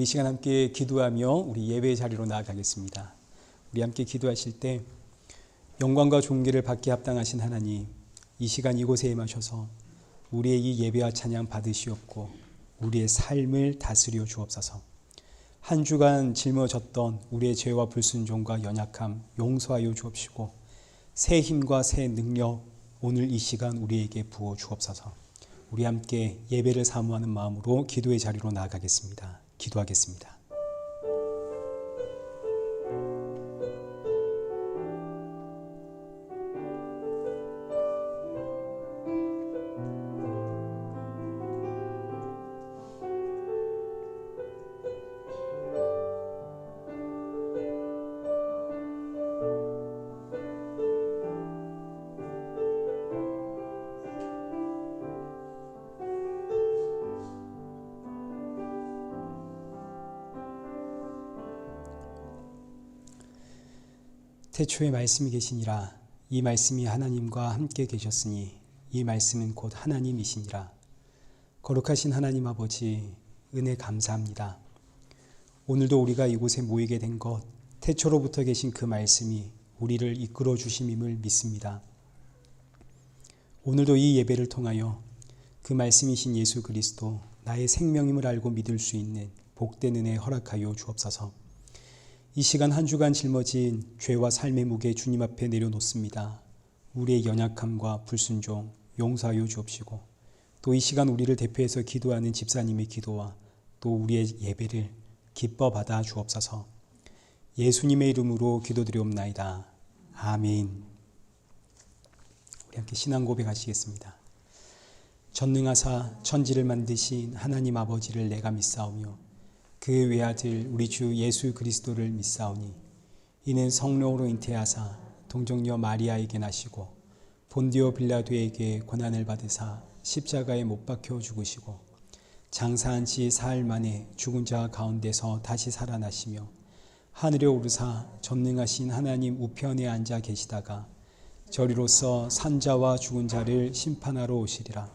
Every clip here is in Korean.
이 시간 함께 기도하며 우리 예배의 자리로 나아가겠습니다. 우리 함께 기도하실 때 영광과 존귀를 받게 합당하신 하나님, 이 시간 이곳에 임하셔서 우리의 이 예배와 찬양 받으시옵고 우리의 삶을 다스려 주옵소서. 한 주간 짊어졌던 우리의 죄와 불순종과 연약함 용서하여 주옵시고 새 힘과 새 능력 오늘 이 시간 우리에게 부어 주옵소서. 우리 함께 예배를 사모하는 마음으로 기도의 자리로 나아가겠습니다. 기도하겠습니다. 태초에 말씀이 계시니라. 이 말씀이 하나님과 함께 계셨으니 이 말씀은 곧 하나님이시니라. 거룩하신 하나님 아버지, 은혜 감사합니다. 오늘도 우리가 이곳에 모이게 된 것, 태초로부터 계신 그 말씀이 우리를 이끌어 주심임을 믿습니다. 오늘도 이 예배를 통하여 그 말씀이신 예수 그리스도, 나의 생명임을 알고 믿을 수 있는 복된 은혜 허락하여 주옵소서. 이 시간 한 주간 짊어진 죄와 삶의 무게 주님 앞에 내려놓습니다. 우리의 연약함과 불순종 용서하여 주옵시고 또 이 시간 우리를 대표해서 기도하는 집사님의 기도와 또 우리의 예배를 기뻐 받아 주옵소서. 예수님의 이름으로 기도드리옵나이다. 아멘. 우리 함께 신앙 고백하시겠습니다. 전능하사 천지를 만드신 하나님 아버지를 내가 믿사오며 그 외아들 우리 주 예수 그리스도를 믿사오니 이는 성령으로 잉태하사 동정녀 마리아에게 나시고 본디오 빌라도에게 고난을 받으사 십자가에 못 박혀 죽으시고 장사한 지 사흘 만에 죽은 자 가운데서 다시 살아나시며 하늘에 오르사 전능하신 하나님 우편에 앉아 계시다가 저리로서 산자와 죽은 자를 심판하러 오시리라.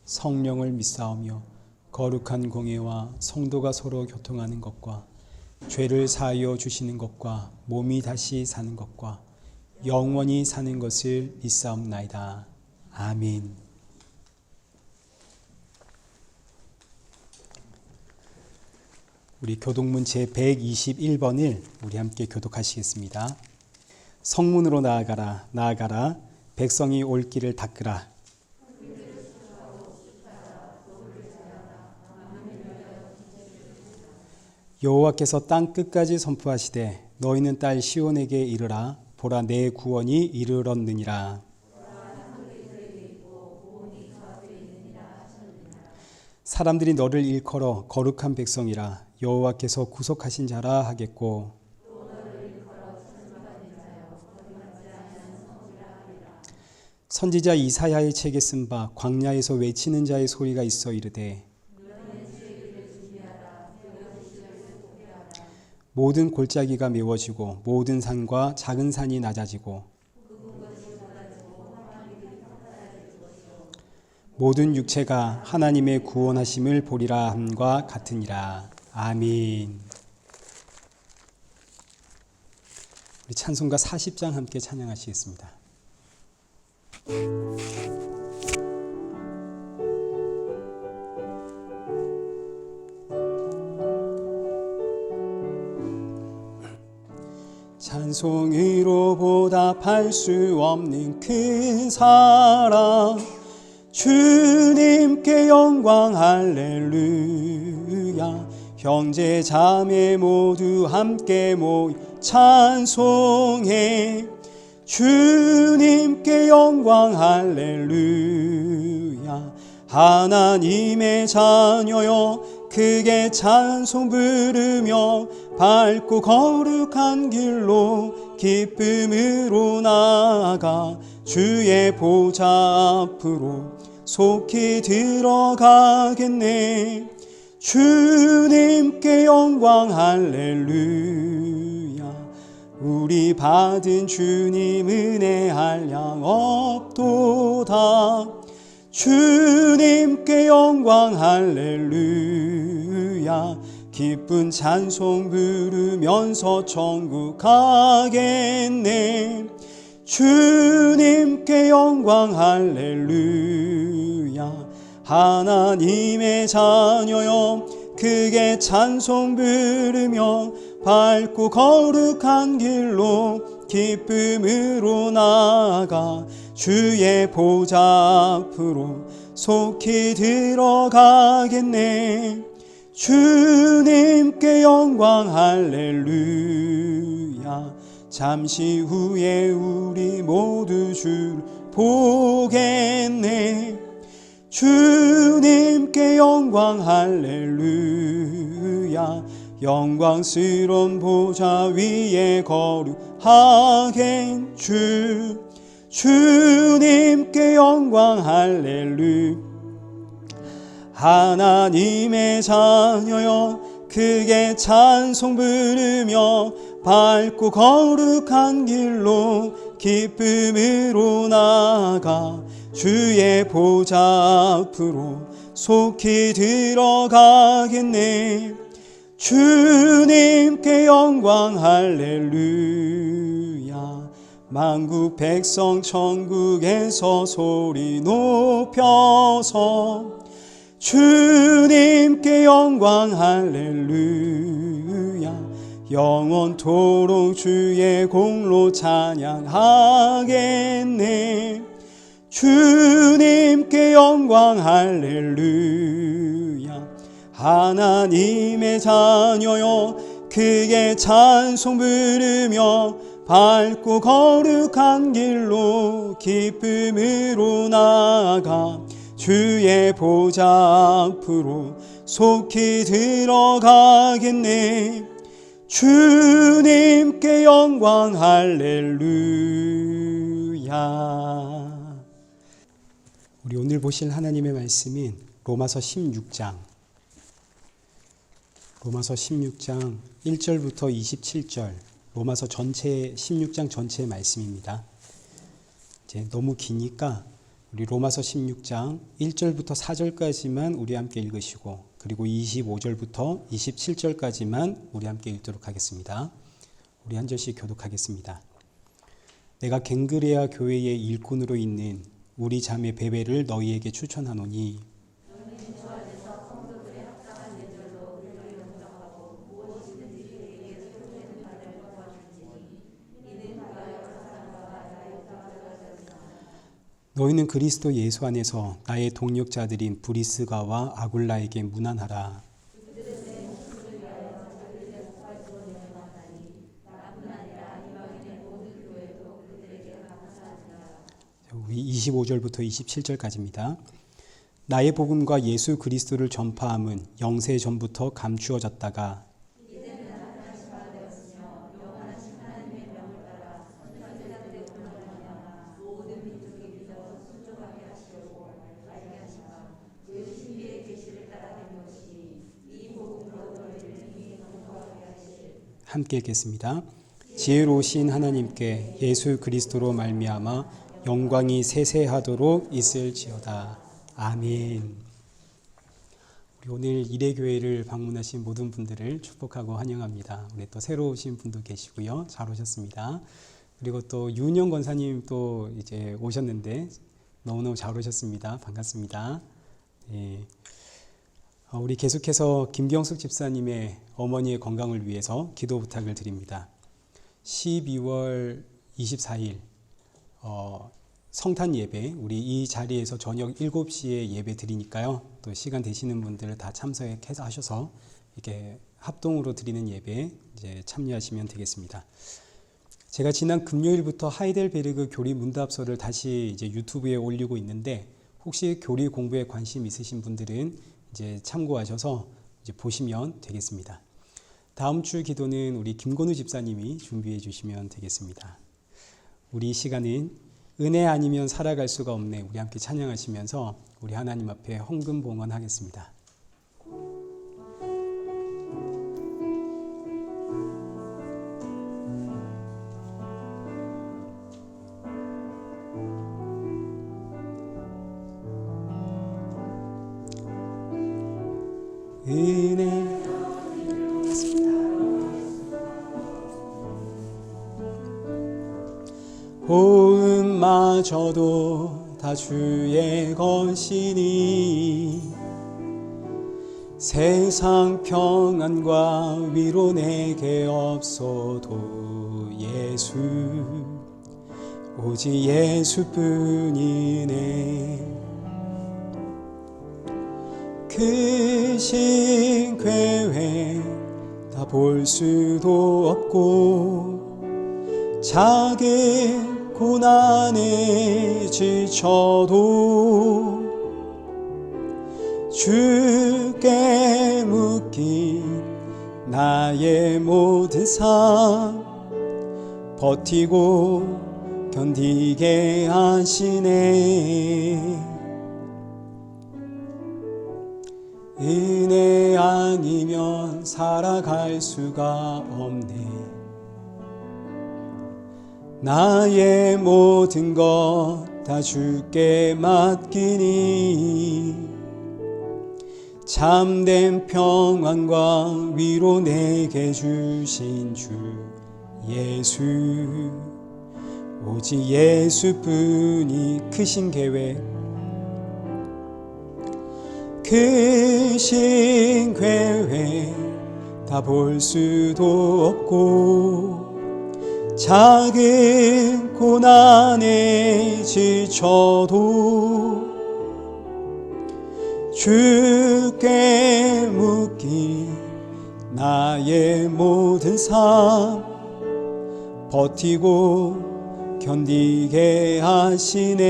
성령을 믿사오며 거룩한 공예와 성도가 서로 교통하는 것과 죄를 사하여 주시는 것과 몸이 다시 사는 것과 영원히 사는 것을 믿사옵나이다. 아멘. 우리 교독문 제121번을 우리 함께 교독하시겠습니다. 성문으로 나아가라, 나아가라, 백성이 올 길을 닦으라. 여호와께서 땅 끝까지 선포하시되 너희는 딸 시온에게 이르라. 보라, 내 구원이 이르렀느니라. 사람들이 너를 일컬어 거룩한 백성이라. 여호와께서 구속하신 자라 하겠고 선지자 이사야의 책에 쓴 바 광야에서 외치는 자의 소리가 있어 이르되 모든 골짜기가 메워지고 모든 산과 작은 산이 낮아지고 모든 육체가 하나님의 구원하심을 보리라 함과 같으니라. 아멘. 우리 찬송가 40장 함께 찬양하시겠습니다. 찬송으로 보답할 수 없는 큰 사랑 주님께 영광 할렐루야. 형제 자매 모두 함께 모여 찬송해 주님께 영광 할렐루야. 하나님의 자녀여 크게 찬송 부르며 밝고 거룩한 길로 기쁨으로 나아가 주의 보좌 앞으로 속히 들어가겠네. 주님께 영광 할렐루야. 우리 받은 주님 은혜 한량 없도다. 주님께 영광 할렐루야. 기쁜 찬송 부르면서 천국 가겠네. 주님께 영광 할렐루야. 하나님의 자녀여 크게 찬송 부르며 밝고 거룩한 길로 기쁨으로 나아가 주의 보좌 앞으로 속히 들어가겠네. 주님께 영광 할렐루야. 잠시 후에 우리 모두 주를 보겠네. 주님께 영광 할렐루야. 영광스러운 보좌 위에 거룩하겐 주님께 영광 할렐루야. 하나님의 자녀여 크게 찬송 부르며 밝고 거룩한 길로 기쁨으로 나아가 주의 보좌 앞으로 속히 들어가겠네. 주님께 영광 할렐루야. 만국 백성 천국에서 소리 높여서 주님께 영광 할렐루야. 영원토록 주의 공로 찬양하겠네. 주님께 영광 할렐루야. 하나님의 자녀여 크게 찬송 부르며 밝고 거룩한 길로 기쁨으로 나아가 주의 보좌 앞으로 속히 들어가겠네. 주님께 영광 할렐루야. 우리 오늘 보실 하나님의 말씀인 로마서 16장 1절부터 27절, 로마서 전체 16장 전체의 말씀입니다. 이제 너무 기니까 우리 로마서 16장 1절부터 4절까지만 우리 함께 읽으시고, 그리고 25절부터 27절까지만 우리 함께 읽도록 하겠습니다. 우리 한 절씩 교독하겠습니다. 내가 갱그레아 교회의 일꾼으로 있는 우리 자매 베베를 너희에게 추천하노니 너희는 그리스도 예수 안에서 나의 동력자들인 브리스가와 아굴라에게 문안하라. 25절부터 27절까지입니다. 나의 복음과 예수 그리스도를 전파함은 영세 전부터 감추어졌다가 함께 읽겠습니다. 지혜로우신 하나님께 예수 그리스도로 말미암아 영광이 세세하도록 있을지어다. 아멘. 우리 오늘 이레교회를 방문하신 모든 분들을 축복하고 환영합니다. 우리 또 새로 오신 분도 계시고요. 잘 오셨습니다. 그리고 또 윤영 권사님 또 이제 오셨는데 너무너무 잘 오셨습니다. 반갑습니다. 예. 우리 계속해서 김경숙 집사님의 어머니의 건강을 위해서 기도 부탁을 드립니다. 12월 24일 성탄 예배, 우리 이 자리에서 저녁 7시에 예배 드리니까요. 또 시간 되시는 분들 다 참석해서 하셔서 이렇게 합동으로 드리는 예배 이제 참여하시면 되겠습니다. 제가 지난 금요일부터 하이델베르그 교리 문답서를 다시 이제 유튜브에 올리고 있는데, 혹시 교리 공부에 관심 있으신 분들은 이제 참고하셔서 이제 보시면 되겠습니다. 다음 주 기도는 우리 김건우 집사님이 준비해 주시면 되겠습니다. 우리 시간은 은혜 아니면 살아갈 수가 없네. 우리 함께 찬양하시면서 우리 하나님 앞에 헌금 봉헌하겠습니다. 은혜 호흡마저도 다 주의 것이니 세상 평안과 위로 내게 없어도 예수 오직 예수뿐이네. 크신 계획 다 볼 수도 없고 작은 고난에 지쳐도 주께 묶인 나의 모든 삶 버티고 견디게 하시네. 은혜 아니면 살아갈 수가 없네. 나의 모든 것 다 주께 맡기니 참된 평안과 위로 내게 주신 주 예수 오직 예수뿐이 크신 계획 크신 계획 다 볼 수도 없고 작은 고난에 지쳐도 주께 묶인 나의 모든 삶 버티고 견디게 하시네.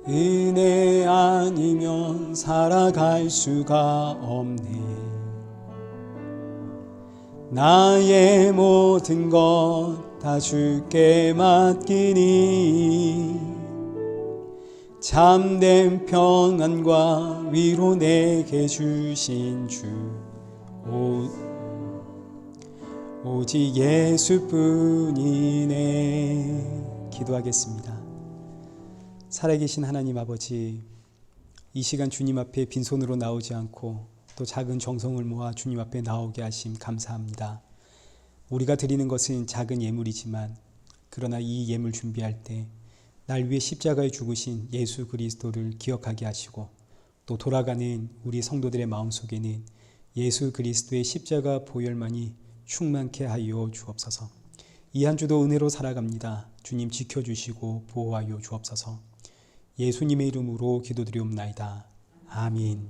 은혜 아니면 살아갈 수가 없네. 나의 모든 것 다 주께 맡기니 참된 평안과 위로 내게 주신 주 오직 예수뿐이네. 기도하겠습니다. 살아계신 하나님 아버지, 이 시간 주님 앞에 빈손으로 나오지 않고 또 작은 정성을 모아 주님 앞에 나오게 하심 감사합니다. 우리가 드리는 것은 작은 예물이지만 그러나 이 예물 준비할 때 날 위해 십자가에 죽으신 예수 그리스도를 기억하게 하시고 또 돌아가는 우리 성도들의 마음속에는 예수 그리스도의 십자가 보혈만이 충만케 하여 주옵소서. 이 한 주도 은혜로 살아갑니다. 주님 지켜주시고 보호하여 주옵소서. 예수님의 이름으로 기도드리옵나이다. 아멘.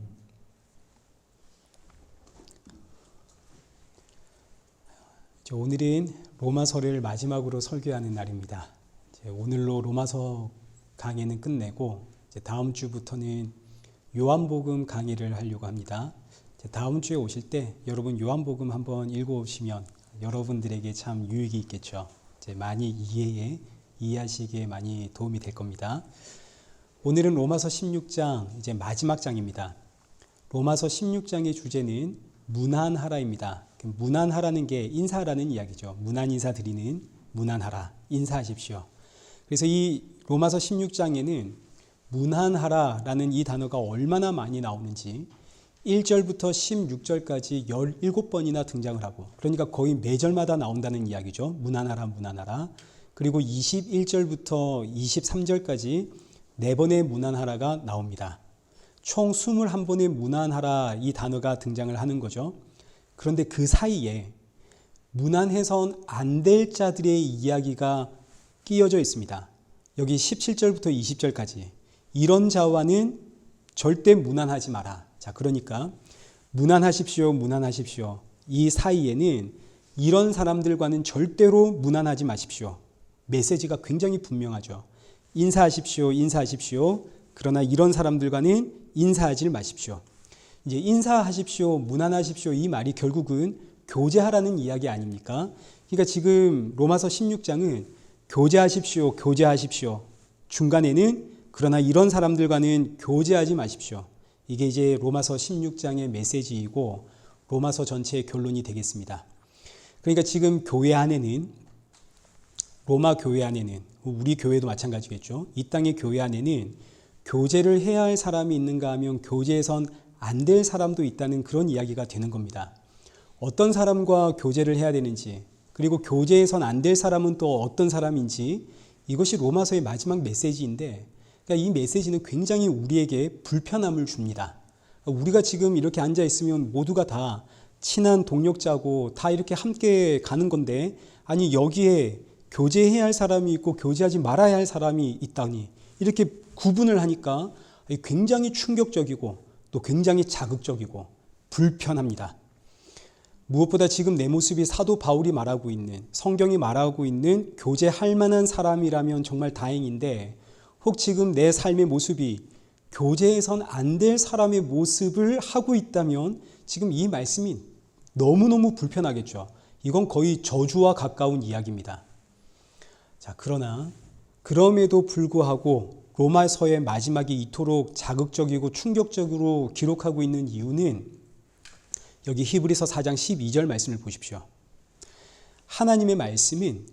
오늘은 로마서를 마지막으로 설교하는 날입니다. 오늘로 로마서 강의는 끝내고 다음 주부터는 요한복음 강의를 하려고 합니다. 다음 주에 오실 때 여러분 요한복음 한번 읽어오시면 여러분들에게 참 유익이 있겠죠. 많이 이해하시기에 많이 도움이 될 겁니다. 오늘은 로마서 16장 이제 마지막 장입니다. 로마서 16장의 주제는 문안하라입니다. 문안하라는 게 인사하라는 이야기죠. 문안 인사 드리는 문안하라, 인사하십시오. 그래서 이 로마서 16장에는 문안하라라는 이 단어가 얼마나 많이 나오는지 1절부터 16절까지 17번이나 등장을 하고, 그러니까 거의 매절마다 나온다는 이야기죠. 문안하라, 문안하라. 그리고 21절부터 23절까지 4번의 문안하라가 나옵니다. 총 21번의 문안하라 이 단어가 등장을 하는 거죠. 그런데 그 사이에 문안해선 안 될 자들의 이야기가 끼어져 있습니다. 여기 17절부터 20절까지 이런 자와는 절대 문안하지 마라. 자, 그러니까 문안하십시오, 문안하십시오. 이 사이에는 이런 사람들과는 절대로 문안하지 마십시오. 메시지가 굉장히 분명하죠. 인사하십시오, 인사하십시오. 그러나 이런 사람들과는 인사하지 마십시오. 이제 인사하십시오, 문안하십시오 이 말이 결국은 교제하라는 이야기 아닙니까? 그러니까 지금 로마서 16장은 교제하십시오, 교제하십시오. 중간에는 그러나 이런 사람들과는 교제하지 마십시오. 이게 이제 로마서 16장의 메시지이고 로마서 전체의 결론이 되겠습니다. 그러니까 지금 교회 안에는, 로마 교회 안에는, 우리 교회도 마찬가지겠죠. 이 땅의 교회 안에는 교제를 해야 할 사람이 있는가 하면 교제에선 안 될 사람도 있다는 그런 이야기가 되는 겁니다. 어떤 사람과 교제를 해야 되는지, 그리고 교제에선 안 될 사람은 또 어떤 사람인지, 이것이 로마서의 마지막 메시지인데, 그러니까 이 메시지는 굉장히 우리에게 불편함을 줍니다. 우리가 지금 이렇게 앉아 있으면 모두가 다 친한 동역자고 다 이렇게 함께 가는 건데, 아니 여기에 교제해야 할 사람이 있고 교제하지 말아야 할 사람이 있다니, 이렇게 구분을 하니까 굉장히 충격적이고 또 굉장히 자극적이고 불편합니다. 무엇보다 지금 내 모습이 사도 바울이 말하고 있는, 성경이 말하고 있는 교제할 만한 사람이라면 정말 다행인데, 혹 지금 내 삶의 모습이 교제해선 안 될 사람의 모습을 하고 있다면 지금 이 말씀이 너무너무 불편하겠죠. 이건 거의 저주와 가까운 이야기입니다. 자, 그러나 그럼에도 불구하고 로마서의 마지막이 이토록 자극적이고 충격적으로 기록하고 있는 이유는 여기 히브리서 4장 12절 말씀을 보십시오. 하나님의 말씀은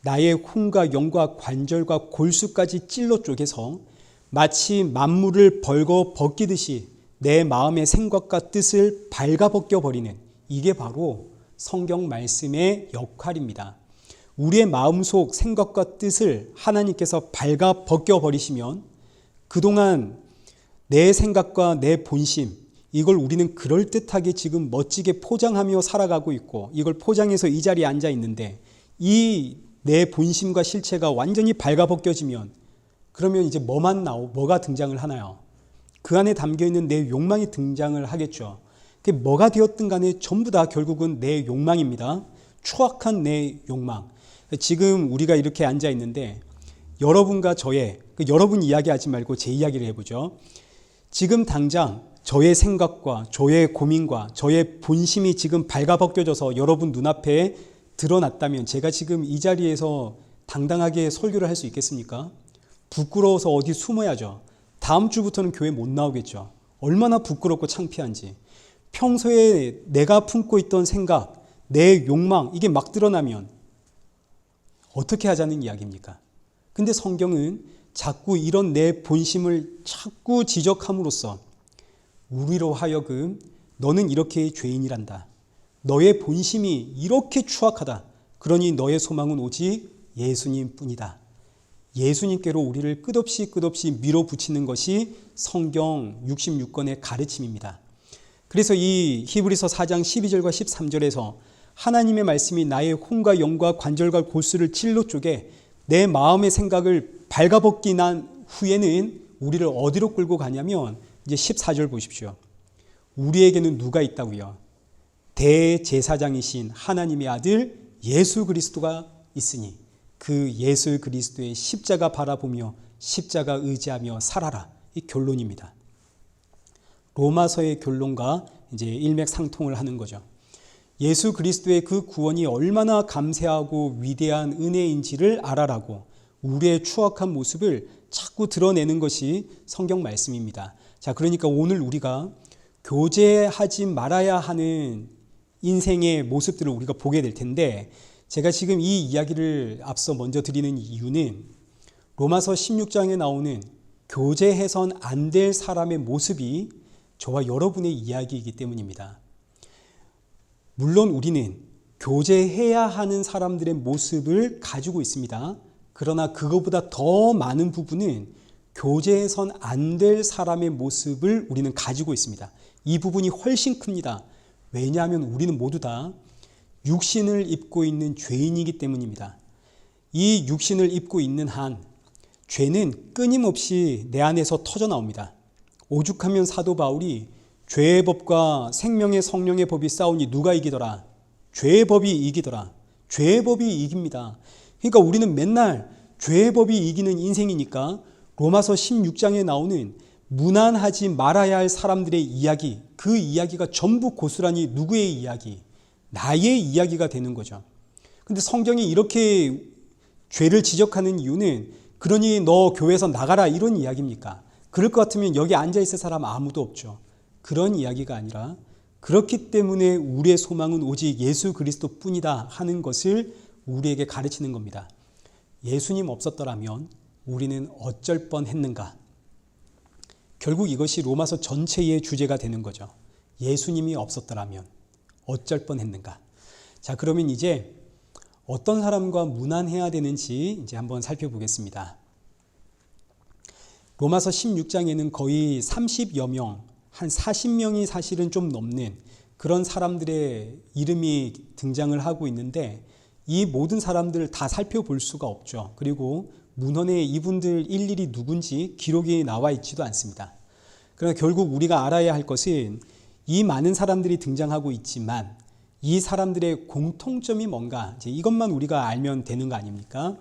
나의 혼과 영과 관절과 골수까지 찔러 쪼개서 마치 만물을 벌거 벗기듯이 내 마음의 생각과 뜻을 발가 벗겨버리는, 이게 바로 성경 말씀의 역할입니다. 우리의 마음속 생각과 뜻을 하나님께서 발가 벗겨버리시면 그동안 내 생각과 내 본심, 이걸 우리는 그럴듯하게 지금 멋지게 포장하며 살아가고 있고, 이걸 포장해서 이 자리에 앉아 있는데, 이 내 본심과 실체가 완전히 발가벗겨지면 그러면 이제 뭐가 등장을 하나요? 그 안에 담겨있는 내 욕망이 등장을 하겠죠. 그게 뭐가 되었든 간에 전부 다 결국은 내 욕망입니다. 추악한 내 욕망. 지금 우리가 이렇게 앉아 있는데 여러분과 저의, 여러분 이야기하지 말고 제 이야기를 해보죠. 지금 당장 저의 생각과 저의 고민과 저의 본심이 지금 발가벗겨져서 여러분 눈앞에 드러났다면 제가 지금 이 자리에서 당당하게 설교를 할 수 있겠습니까? 부끄러워서 어디 숨어야죠. 다음 주부터는 교회 못 나오겠죠. 얼마나 부끄럽고 창피한지. 평소에 내가 품고 있던 생각, 내 욕망, 이게 막 드러나면 어떻게 하자는 이야기입니까? 근데 성경은 자꾸 이런 내 본심을 자꾸 지적함으로써 우리로 하여금 너는 이렇게 죄인이란다. 너의 본심이 이렇게 추악하다. 그러니 너의 소망은 오직 예수님 뿐이다. 예수님께로 우리를 끝없이 밀어붙이는 것이 성경 66권의 가르침입니다. 그래서 이 히브리서 4장 12절과 13절에서 하나님의 말씀이 나의 혼과 영과 관절과 골수를 찔러 쪼개 내 마음의 생각을 발가벗기 난 후에는 우리를 어디로 끌고 가냐면 이제 14절 보십시오. 우리에게는 누가 있다고요? 대제사장이신 하나님의 아들 예수 그리스도가 있으니 그 예수 그리스도의 십자가 바라보며 십자가 의지하며 살아라. 이 결론입니다. 로마서의 결론과 이제 일맥상통을 하는 거죠. 예수 그리스도의 그 구원이 얼마나 감사하고 위대한 은혜인지를 알아라고 우리의 추악한 모습을 자꾸 드러내는 것이 성경 말씀입니다. 자, 그러니까 오늘 우리가 교제하지 말아야 하는 인생의 모습들을 우리가 보게 될 텐데, 제가 지금 이 이야기를 앞서 먼저 드리는 이유는 로마서 16장에 나오는 교제해선 안 될 사람의 모습이 저와 여러분의 이야기이기 때문입니다. 물론 우리는 교제해야 하는 사람들의 모습을 가지고 있습니다. 그러나 그것보다 더 많은 부분은 교제해선 안 될 사람의 모습을 우리는 가지고 있습니다. 이 부분이 훨씬 큽니다. 왜냐하면 우리는 모두 다 육신을 입고 있는 죄인이기 때문입니다. 이 육신을 입고 있는 한 죄는 끊임없이 내 안에서 터져 나옵니다. 오죽하면 사도 바울이 죄의 법과 생명의 성령의 법이 싸우니 누가 이기더라? 죄의 법이 이기더라. 죄의 법이 이깁니다. 그러니까 우리는 맨날 죄의 법이 이기는 인생이니까 로마서 16장에 나오는 무난하지 말아야 할 사람들의 이야기, 그 이야기가 전부 고스란히 누구의 이야기? 나의 이야기가 되는 거죠. 근데 성경이 이렇게 죄를 지적하는 이유는 그러니 너 교회에서 나가라 이런 이야기입니까? 그럴 것 같으면 여기 앉아있을 사람 아무도 없죠. 그런 이야기가 아니라 그렇기 때문에 우리의 소망은 오직 예수 그리스도 뿐이다 하는 것을 우리에게 가르치는 겁니다. 예수님 없었더라면 우리는 어쩔 뻔했는가? 결국 이것이 로마서 전체의 주제가 되는 거죠. 예수님이 없었더라면 어쩔 뻔했는가? 자, 그러면 이제 어떤 사람과 무난해야 되는지 이제 한번 살펴보겠습니다. 로마서 16장에는 거의 30여 명, 한 40명이 사실은 좀 넘는 그런 사람들의 이름이 등장을 하고 있는데 이 모든 사람들을 다 살펴볼 수가 없죠. 그리고 문헌에 이분들 일일이 누군지 기록이 나와 있지도 않습니다. 그러나 결국 우리가 알아야 할 것은 이 많은 사람들이 등장하고 있지만 이 사람들의 공통점이 뭔가 이제 이것만 우리가 알면 되는 거 아닙니까?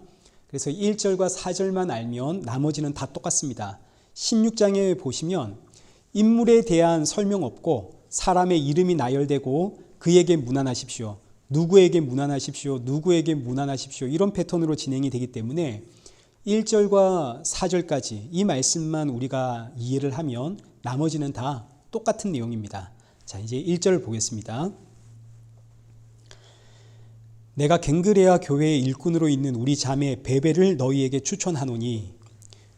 그래서 1절과 4절만 알면 나머지는 다 똑같습니다. 16장에 보시면 인물에 대한 설명 없고 사람의 이름이 나열되고 그에게 문안하십시오. 누구에게 문안하십시오. 누구에게 문안하십시오. 이런 패턴으로 진행이 되기 때문에 1절과 4절까지 이 말씀만 우리가 이해를 하면 나머지는 다 똑같은 내용입니다. 자, 이제 1절 보겠습니다. 내가 갱그레아 교회의 일꾼으로 있는 우리 자매 베베를 너희에게 추천하노니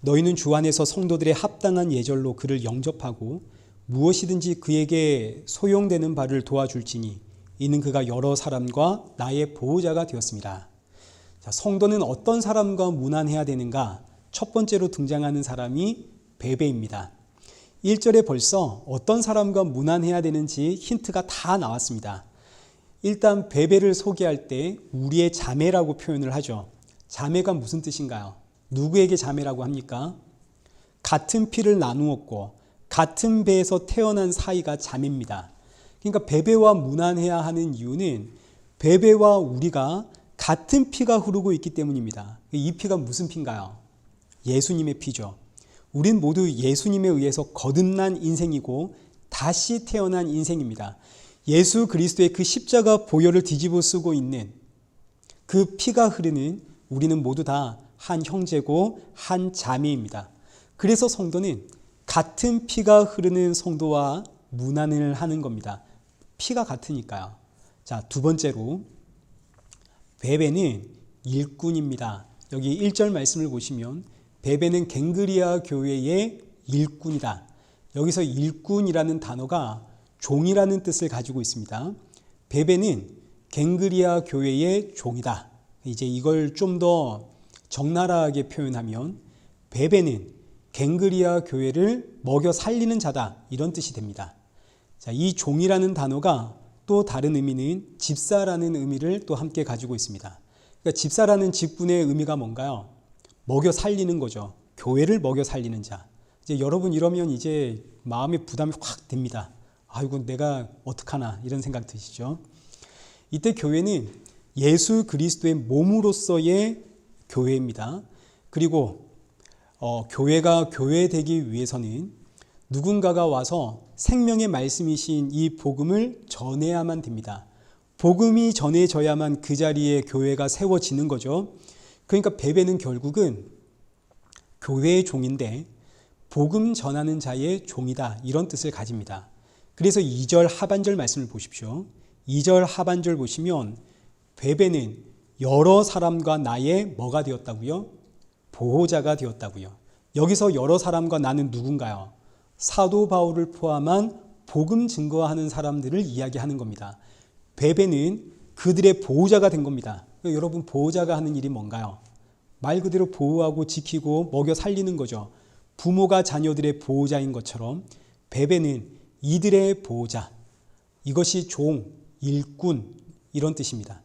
너희는 주 안에서 성도들의 합당한 예절로 그를 영접하고 무엇이든지 그에게 소용되는 바를 도와줄지니 이는 그가 여러 사람과 나의 보호자가 되었습니다. 자, 성도는 어떤 사람과 무난해야 되는가? 첫 번째로 등장하는 사람이 베베입니다. 1절에 벌써 어떤 사람과 무난해야 되는지 힌트가 다 나왔습니다. 일단 베베를 소개할 때 우리의 자매라고 표현을 하죠. 자매가 무슨 뜻인가요? 누구에게 자매라고 합니까? 같은 피를 나누었고 같은 배에서 태어난 사이가 자매입니다. 그러니까 베베와 무난해야 하는 이유는 베베와 우리가 같은 피가 흐르고 있기 때문입니다. 이 피가 무슨 피인가요? 예수님의 피죠. 우린 모두 예수님에 의해서 거듭난 인생이고 다시 태어난 인생입니다. 예수 그리스도의 그 십자가 보혈을 뒤집어 쓰고 있는 그 피가 흐르는 우리는 모두 다 한 형제고 한 자매입니다. 그래서 성도는 같은 피가 흐르는 성도와 문안을 하는 겁니다. 피가 같으니까요. 자, 두 번째로 베베는 일꾼입니다. 여기 1절 말씀을 보시면 베베는 갱그리아 교회의 일꾼이다. 여기서 일꾼이라는 단어가 종이라는 뜻을 가지고 있습니다. 베베는 갱그리아 교회의 종이다. 이제 이걸 좀 더 적나라하게 표현하면 베베는 갱그리아 교회를 먹여 살리는 자다. 이런 뜻이 됩니다. 자, 이 종이라는 단어가 또 다른 의미는 집사라는 의미를 또 함께 가지고 있습니다. 그러니까 집사라는 직분의 의미가 뭔가요? 먹여 살리는 거죠. 교회를 먹여 살리는 자. 이제 여러분 이러면 이제 마음의 부담이 확 됩니다. 아이고 내가 어떡하나 이런 생각 드시죠. 이때 교회는 예수 그리스도의 몸으로서의 교회입니다. 그리고 교회가 교회되기 위해서는 누군가가 와서 생명의 말씀이신 이 복음을 전해야만 됩니다. 복음이 전해져야만 그 자리에 교회가 세워지는 거죠. 그러니까 베베는 결국은 교회의 종인데 복음 전하는 자의 종이다. 이런 뜻을 가집니다. 그래서 2절 하반절 말씀을 보십시오. 2절 하반절 보시면 베베는 여러 사람과 나의 뭐가 되었다고요? 보호자가 되었다고요. 여기서 여러 사람과 나는 누군가요? 사도 바울을 포함한 복음 증거하는 사람들을 이야기하는 겁니다. 베베는 그들의 보호자가 된 겁니다. 여러분 보호자가 하는 일이 뭔가요? 말 그대로 보호하고 지키고 먹여 살리는 거죠. 부모가 자녀들의 보호자인 것처럼 베베는 이들의 보호자, 이것이 종, 일꾼 이런 뜻입니다.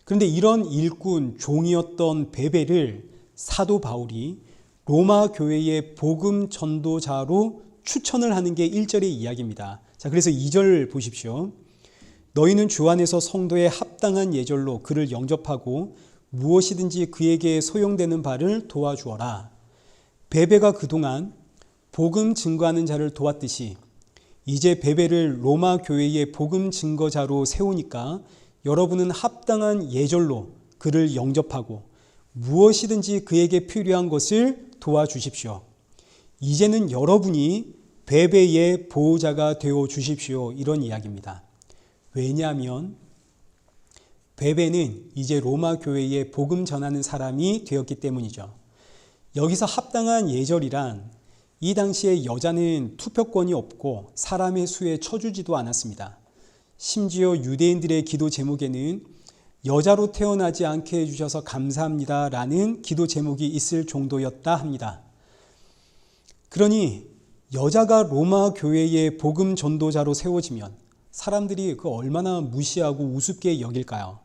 그런데 이런 일꾼, 종이었던 베베를 사도 바울이 로마 교회의 복음 전도자로 추천을 하는 게 1절의 이야기입니다. 자, 그래서 2절 보십시오. 너희는 주 안에서 성도의 합당한 예절로 그를 영접하고 무엇이든지 그에게 소용되는 바를 도와주어라. 베베가 그동안 복음 증거하는 자를 도왔듯이 이제 베베를 로마 교회의 복음 증거자로 세우니까 여러분은 합당한 예절로 그를 영접하고 무엇이든지 그에게 필요한 것을 도와주십시오. 이제는 여러분이 베베의 보호자가 되어 주십시오. 이런 이야기입니다. 왜냐하면 베베는 이제 로마 교회에 복음 전하는 사람이 되었기 때문이죠. 여기서 합당한 예절이란 이 당시에 여자는 투표권이 없고 사람의 수에 쳐주지도 않았습니다. 심지어 유대인들의 기도 제목에는 여자로 태어나지 않게 해주셔서 감사합니다라는 기도 제목이 있을 정도였다 합니다. 그러니 여자가 로마 교회의 복음 전도자로 세워지면 사람들이 그 얼마나 무시하고 우습게 여길까요?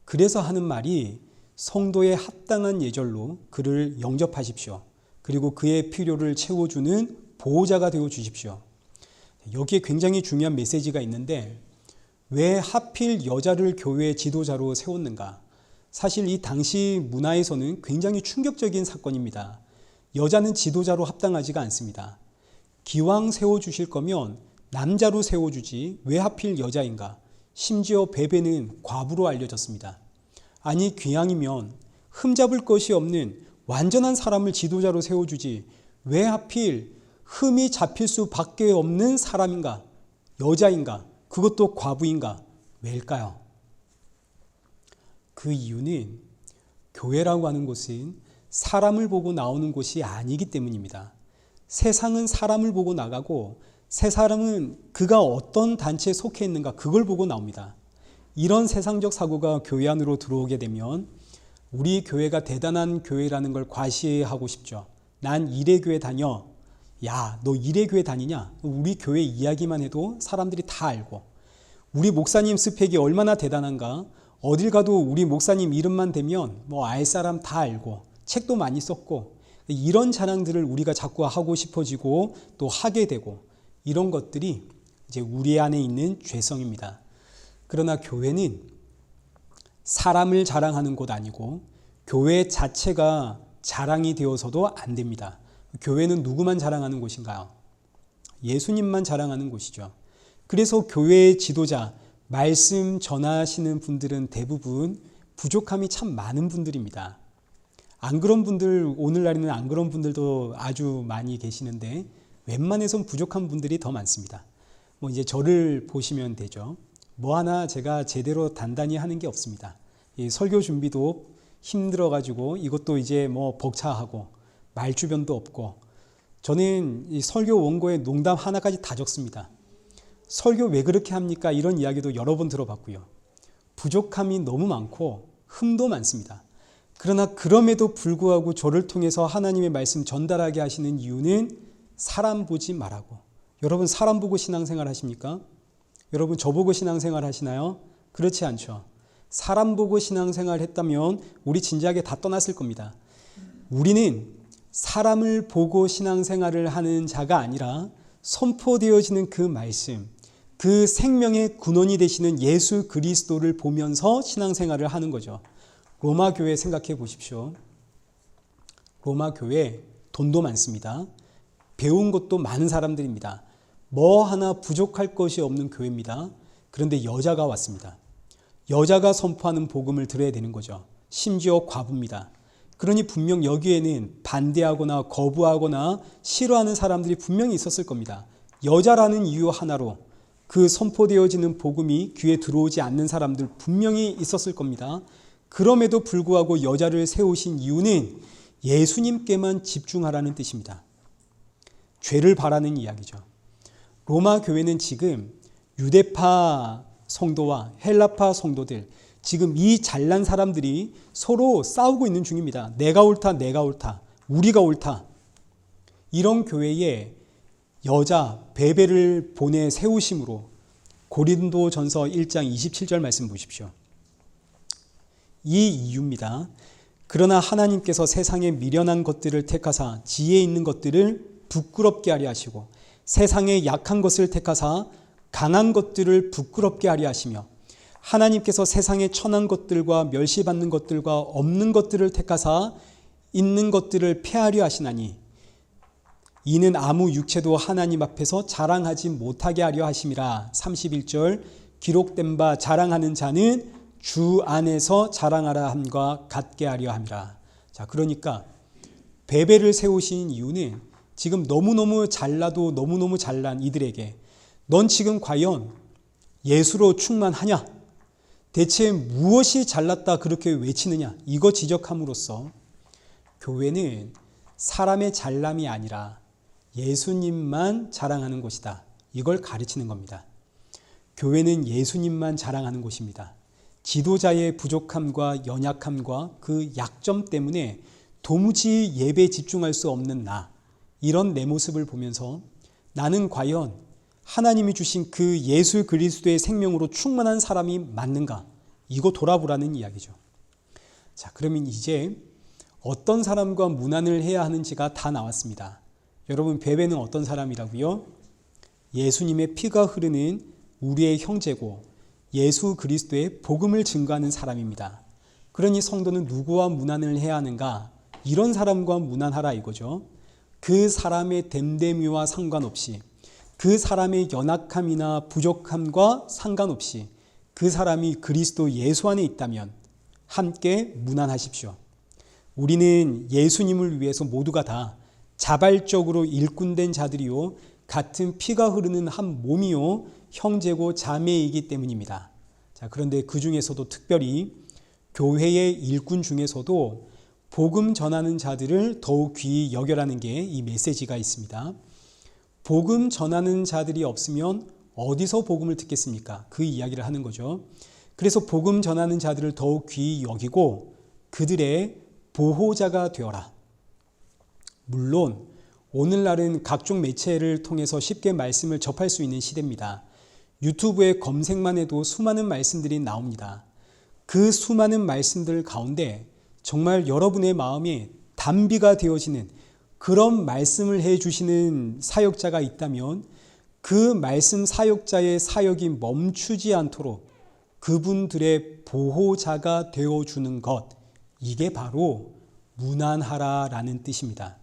그래서 하는 말이 성도의 합당한 예절로 그를 영접하십시오. 그리고 그의 필요를 채워주는 보호자가 되어 주십시오. 여기에 굉장히 중요한 메시지가 있는데 왜 하필 여자를 교회 지도자로 세웠는가? 사실 이 당시 문화에서는 굉장히 충격적인 사건입니다. 여자는 지도자로 합당하지가 않습니다. 기왕 세워주실 거면 남자로 세워주지 왜 하필 여자인가? 심지어 베베는 과부로 알려졌습니다. 아니 귀양이면 흠잡을 것이 없는 완전한 사람을 지도자로 세워주지 왜 하필 흠이 잡힐 수밖에 없는 사람인가? 여자인가? 그것도 과부인가? 왜일까요? 그 이유는 교회라고 하는 곳은 사람을 보고 나오는 곳이 아니기 때문입니다. 세상은 사람을 보고 나가고 새 사람은 그가 어떤 단체에 속해 있는가 그걸 보고 나옵니다. 이런 세상적 사고가 교회 안으로 들어오게 되면 우리 교회가 대단한 교회라는 걸 과시하고 싶죠. 난 이래교회 다녀. 야, 너 이래교회 다니냐? 우리 교회 이야기만 해도 사람들이 다 알고 우리 목사님 스펙이 얼마나 대단한가? 어딜 가도 우리 목사님 이름만 대면 뭐 알 사람 다 알고 책도 많이 썼고 이런 자랑들을 우리가 자꾸 하고 싶어지고 또 하게 되고 이런 것들이 이제 우리 안에 있는 죄성입니다. 그러나 교회는 사람을 자랑하는 곳 아니고 교회 자체가 자랑이 되어서도 안 됩니다. 교회는 누구만 자랑하는 곳인가요? 예수님만 자랑하는 곳이죠. 그래서 교회의 지도자, 말씀 전하시는 분들은 대부분 부족함이 참 많은 분들입니다. 안 그런 분들, 오늘날에는 안 그런 분들도 아주 많이 계시는데 웬만해선 부족한 분들이 더 많습니다. 뭐 이제 저를 보시면 되죠. 뭐 하나 제가 제대로 단단히 하는 게 없습니다. 이 설교 준비도 힘들어가지고 이것도 이제 뭐 벅차하고 말주변도 없고 저는 이 설교 원고에 농담 하나까지 다 적습니다. 설교 왜 그렇게 합니까? 이런 이야기도 여러 번 들어봤고요. 부족함이 너무 많고 흠도 많습니다. 그러나 그럼에도 불구하고 저를 통해서 하나님의 말씀 전달하게 하시는 이유는 사람 보지 말라고. 여러분 사람 보고 신앙생활 하십니까? 여러분 저보고 신앙생활 하시나요? 그렇지 않죠. 사람 보고 신앙생활 했다면 우리 진지하게 다 떠났을 겁니다. 우리는 사람을 보고 신앙생활을 하는 자가 아니라 선포되어지는 그 말씀, 그 생명의 근원이 되시는 예수 그리스도를 보면서 신앙생활을 하는 거죠. 로마 교회 생각해 보십시오. 로마 교회 돈도 많습니다. 배운 것도 많은 사람들입니다. 뭐 하나 부족할 것이 없는 교회입니다. 그런데 여자가 왔습니다. 여자가 선포하는 복음을 들어야 되는 거죠. 심지어 과부입니다. 그러니 분명 여기에는 반대하거나 거부하거나 싫어하는 사람들이 분명히 있었을 겁니다. 여자라는 이유 하나로 그 선포되어지는 복음이 귀에 들어오지 않는 사람들 분명히 있었을 겁니다. 그럼에도 불구하고 여자를 세우신 이유는 예수님께만 집중하라는 뜻입니다. 죄를 바라는 이야기죠. 로마 교회는 지금 유대파 성도와 헬라파 성도들, 지금 이 잘난 사람들이 서로 싸우고 있는 중입니다. 내가 옳다, 내가 옳다, 우리가 옳다. 이런 교회에 여자 베베를 보내 세우심으로 고린도전서 1장 27절 말씀 보십시오. 이 이유입니다. 그러나 하나님께서 세상의 미련한 것들을 택하사 지혜 있는 것들을 부끄럽게 하려 하시고 세상의 약한 것을 택하사 강한 것들을 부끄럽게 하려 하시며 하나님께서 세상의 천한 것들과 멸시받는 것들과 없는 것들을 택하사 있는 것들을 폐하려 하시나니 이는 아무 육체도 하나님 앞에서 자랑하지 못하게 하려 하심이라. 31절 기록된 바 자랑하는 자는 주 안에서 자랑하라 함과 같게 하려 함이라. 자, 그러니까 베베를 세우신 이유는 지금 너무너무 잘나도 너무너무 잘난 이들에게 넌 지금 과연 예수로 충만하냐? 대체 무엇이 잘났다 그렇게 외치느냐? 이거 지적함으로써 교회는 사람의 잘남이 아니라 예수님만 자랑하는 곳이다. 이걸 가르치는 겁니다. 교회는 예수님만 자랑하는 곳입니다. 지도자의 부족함과 연약함과 그 약점 때문에 도무지 예배에 집중할 수 없는 이런 내 모습을 보면서 나는 과연 하나님이 주신 그 예수 그리스도의 생명으로 충만한 사람이 맞는가? 이거 돌아보라는 이야기죠. 자, 그러면 이제 어떤 사람과 문안을 해야 하는지가 다 나왔습니다. 여러분, 베베는 어떤 사람이라고요? 예수님의 피가 흐르는 우리의 형제고 예수 그리스도의 복음을 증거하는 사람입니다. 그러니 성도는 누구와 문안을 해야 하는가? 이런 사람과 문안하라 이거죠. 그 사람의 됨됨이와 상관없이, 그 사람의 연약함이나 부족함과 상관없이 그 사람이 그리스도 예수 안에 있다면 함께 문안하십시오. 우리는 예수님을 위해서 모두가 다 자발적으로 일꾼된 자들이요 같은 피가 흐르는 한 몸이요 형제고 자매이기 때문입니다. 자, 그런데 그 중에서도 특별히 교회의 일꾼 중에서도 복음 전하는 자들을 더욱 귀히 여겨라는 게 이 메시지가 있습니다. 복음 전하는 자들이 없으면 어디서 복음을 듣겠습니까? 그 이야기를 하는 거죠. 그래서 복음 전하는 자들을 더욱 귀히 여기고 그들의 보호자가 되어라. 물론 오늘날은 각종 매체를 통해서 쉽게 말씀을 접할 수 있는 시대입니다. 유튜브에 검색만 해도 수많은 말씀들이 나옵니다. 그 수많은 말씀들 가운데 정말 여러분의 마음에 단비가 되어지는 그런 말씀을 해주시는 사역자가 있다면 그 말씀 사역자의 사역이 멈추지 않도록 그분들의 보호자가 되어주는 것, 이게 바로 문안하라라는 뜻입니다.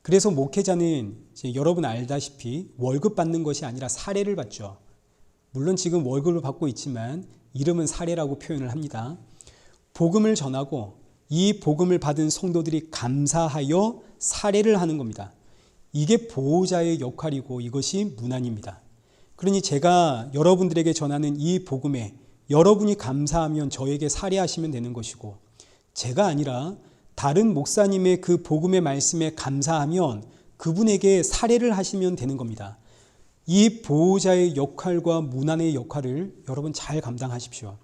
그래서 목회자는 이제 여러분 알다시피 월급 받는 것이 아니라 사례를 받죠. 물론 지금 월급을 받고 있지만 이름은 사례라고 표현을 합니다. 복음을 전하고 이 복음을 받은 성도들이 감사하여 사례를 하는 겁니다. 이게 보호자의 역할이고 이것이 문안입니다. 그러니 제가 여러분들에게 전하는 이 복음에 여러분이 감사하면 저에게 사례하시면 되는 것이고, 제가 아니라 다른 목사님의 그 복음의 말씀에 감사하면 그분에게 사례를 하시면 되는 겁니다. 이 보호자의 역할과 문안의 역할을 여러분 잘 감당하십시오.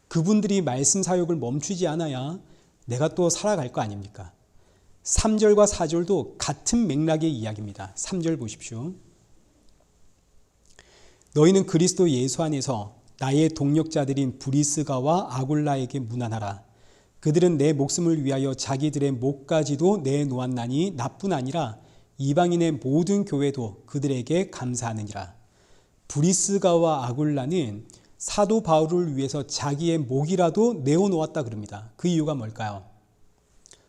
그분들이 말씀 사역을 멈추지 않아야 내가 또 살아갈 거 아닙니까? 3절과 4절도 같은 맥락의 이야기입니다. 3절 보십시오. 너희는 그리스도 예수 안에서 나의 동력자들인 브리스가와 아굴라에게 문안하라. 그들은 내 목숨을 위하여 자기들의 목까지도 내놓았나니 나뿐 아니라 이방인의 모든 교회도 그들에게 감사하느니라. 브리스가와 아굴라는 사도 바울을 위해서 자기의 목이라도 내어놓았다 그럽니다. 그 이유가 뭘까요?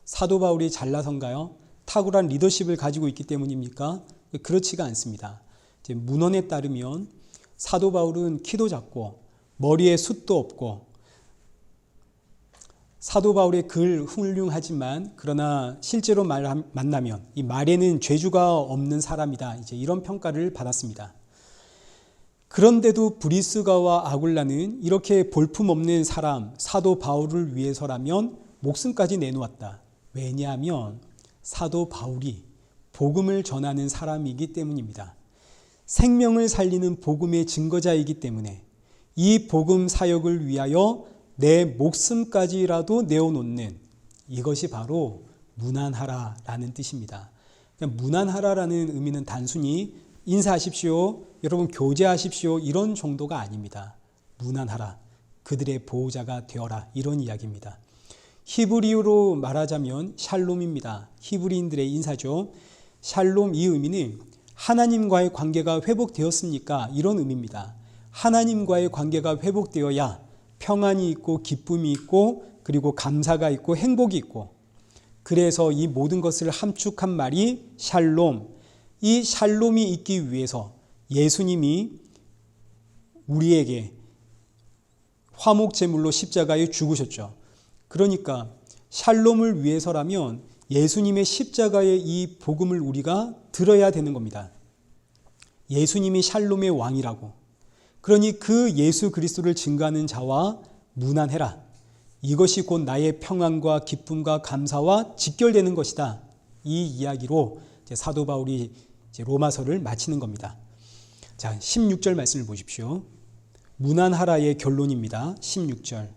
사도 바울이 잘나선가요? 탁월한 리더십을 가지고 있기 때문입니까? 그렇지가 않습니다. 이제 문헌에 따르면 사도 바울은 키도 작고 머리에 숱도 없고 사도 바울의 글 훌륭하지만 그러나 실제로 만나면 이 말에는 죄주가 없는 사람이다. 이제 이런 평가를 받았습니다. 그런데도 브리스가와 아굴라는 이렇게 볼품없는 사람 사도 바울을 위해서라면 목숨까지 내놓았다. 왜냐하면 사도 바울이 복음을 전하는 사람이기 때문입니다. 생명을 살리는 복음의 증거자이기 때문에 이 복음 사역을 위하여 내 목숨까지라도 내어놓는 이것이 바로 문안하라라는 뜻입니다. 문안하라라는 의미는 단순히 인사하십시오, 여러분 교제하십시오 이런 정도가 아닙니다. 문안하라, 그들의 보호자가 되어라 이런 이야기입니다. 히브리어로 말하자면 샬롬입니다. 히브리인들의 인사죠. 샬롬 이 의미는 하나님과의 관계가 회복되었습니까? 이런 의미입니다. 하나님과의 관계가 회복되어야 평안이 있고 기쁨이 있고 그리고 감사가 있고 행복이 있고, 그래서 이 모든 것을 함축한 말이 샬롬. 이 샬롬이 있기 위해서 예수님이 우리에게 화목제물로 십자가에 죽으셨죠. 그러니까 샬롬을 위해서라면 예수님의 십자가의 이 복음을 우리가 들어야 되는 겁니다. 예수님이 샬롬의 왕이라고. 그러니 그 예수 그리스도를 증거하는 자와 문안해라. 이것이 곧 나의 평안과 기쁨과 감사와 직결되는 것이다. 이 이야기로 사도 바울이 로마서를 마치는 겁니다. 자, 16절 말씀을 보십시오. 문안하라의 결론입니다. 16절.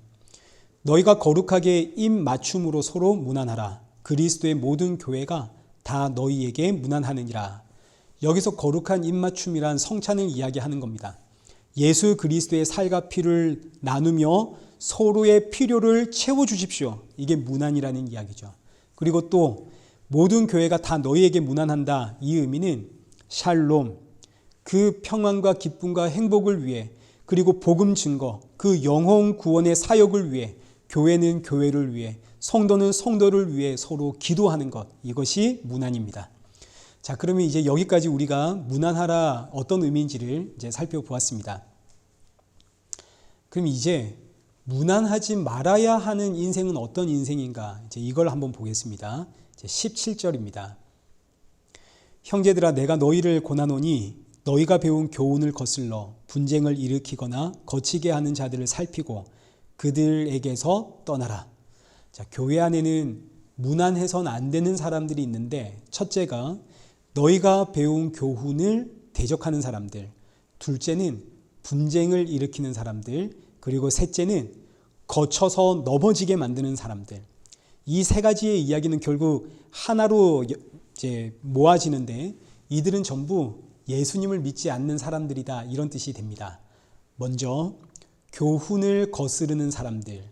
너희가 거룩하게 입 맞춤으로 서로 문안하라. 그리스도의 모든 교회가 다 너희에게 문안하느니라. 여기서 거룩한 입 맞춤이란 성찬을 이야기하는 겁니다. 예수 그리스도의 살과 피를 나누며 서로의 필요를 채워주십시오. 이게 문안이라는 이야기죠. 그리고 또 모든 교회가 다 너희에게 문안한다. 이 의미는 샬롬, 그 평안과 기쁨과 행복을 위해, 그리고 복음 증거, 그 영혼 구원의 사역을 위해, 교회는 교회를 위해, 성도는 성도를 위해 서로 기도하는 것, 이것이 문안입니다. 자, 그러면 이제 여기까지 우리가 문안하라 어떤 의미인지를 이제 살펴보았습니다. 그럼 이제 문안하지 말아야 하는 인생은 어떤 인생인가? 이제 이걸 한번 보겠습니다. 이제 17절입니다. 형제들아, 내가 너희를 권하노니 너희가 배운 교훈을 거슬러 분쟁을 일으키거나 거치게 하는 자들을 살피고 그들에게서 떠나라. 자, 교회 안에는 문안해서는 안 되는 사람들이 있는데, 첫째가 너희가 배운 교훈을 대적하는 사람들, 둘째는 분쟁을 일으키는 사람들, 그리고 셋째는 거쳐서 넘어지게 만드는 사람들. 이 세 가지의 이야기는 결국 하나로 이제 모아지는데, 이들은 전부 예수님을 믿지 않는 사람들이다, 이런 뜻이 됩니다. 먼저 교훈을 거스르는 사람들.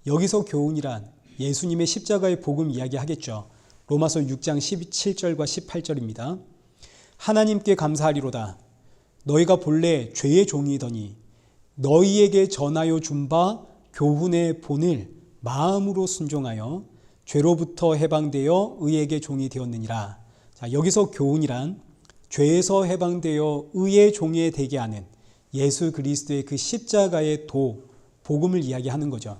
여기서 교훈이란 예수님의 십자가의 복음 이야기 하겠죠. 로마서 6장 17절과 18절입니다. 하나님께 감사하리로다. 너희가 본래 죄의 종이더니 너희에게 전하여 준 바 교훈의 본을 마음으로 순종하여 죄로부터 해방되어 의에게 종이 되었느니라. 자, 여기서 교훈이란 죄에서 해방되어 의의 종이 되게 하는 예수 그리스도의 그 십자가의 도, 복음을 이야기하는 거죠.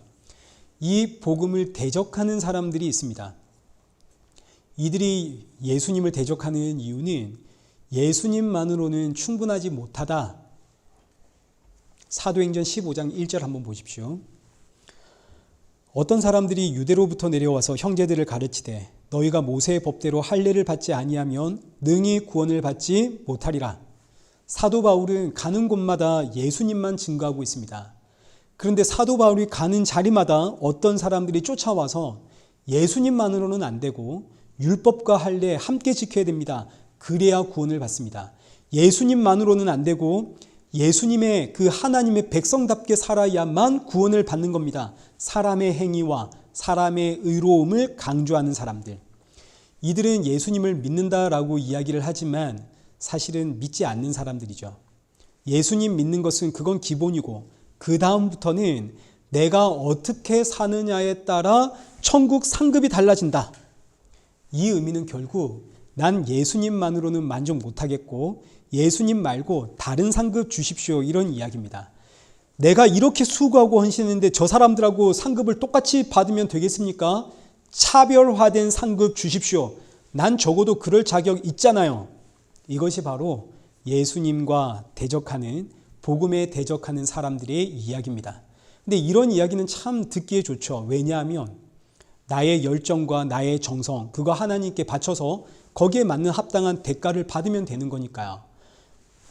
이 복음을 대적하는 사람들이 있습니다. 이들이 예수님을 대적하는 이유는 예수님만으로는 충분하지 못하다. 사도행전 15장 1절 한번 보십시오. 어떤 사람들이 유대로부터 내려와서 형제들을 가르치되 너희가 모세의 법대로 할례를 받지 아니하면 능히 구원을 받지 못하리라. 사도 바울은 가는 곳마다 예수님만 증거하고 있습니다. 그런데 사도 바울이 가는 자리마다 어떤 사람들이 쫓아와서 예수님만으로는 안 되고 율법과 할례 함께 지켜야 됩니다. 그래야 구원을 받습니다. 예수님만으로는 안 되고 예수님의 그 하나님의 백성답게 살아야만 구원을 받는 겁니다. 사람의 행위와 사람의 의로움을 강조하는 사람들. 이들은 예수님을 믿는다라고 이야기를 하지만 사실은 믿지 않는 사람들이죠. 예수님 믿는 것은 그건 기본이고, 그 다음부터는 내가 어떻게 사느냐에 따라 천국 상급이 달라진다. 이 의미는 결국 난 예수님만으로는 만족 못하겠고 예수님 말고 다른 상급 주십시오, 이런 이야기입니다. 내가 이렇게 수고하고 헌신했는데 저 사람들하고 상급을 똑같이 받으면 되겠습니까? 차별화된 상급 주십시오. 난 적어도 그럴 자격 있잖아요. 이것이 바로 예수님과 대적하는, 복음에 대적하는 사람들의 이야기입니다. 근데 이런 이야기는 참 듣기에 좋죠. 왜냐하면 나의 열정과 나의 정성, 그거 하나님께 바쳐서 거기에 맞는 합당한 대가를 받으면 되는 거니까요.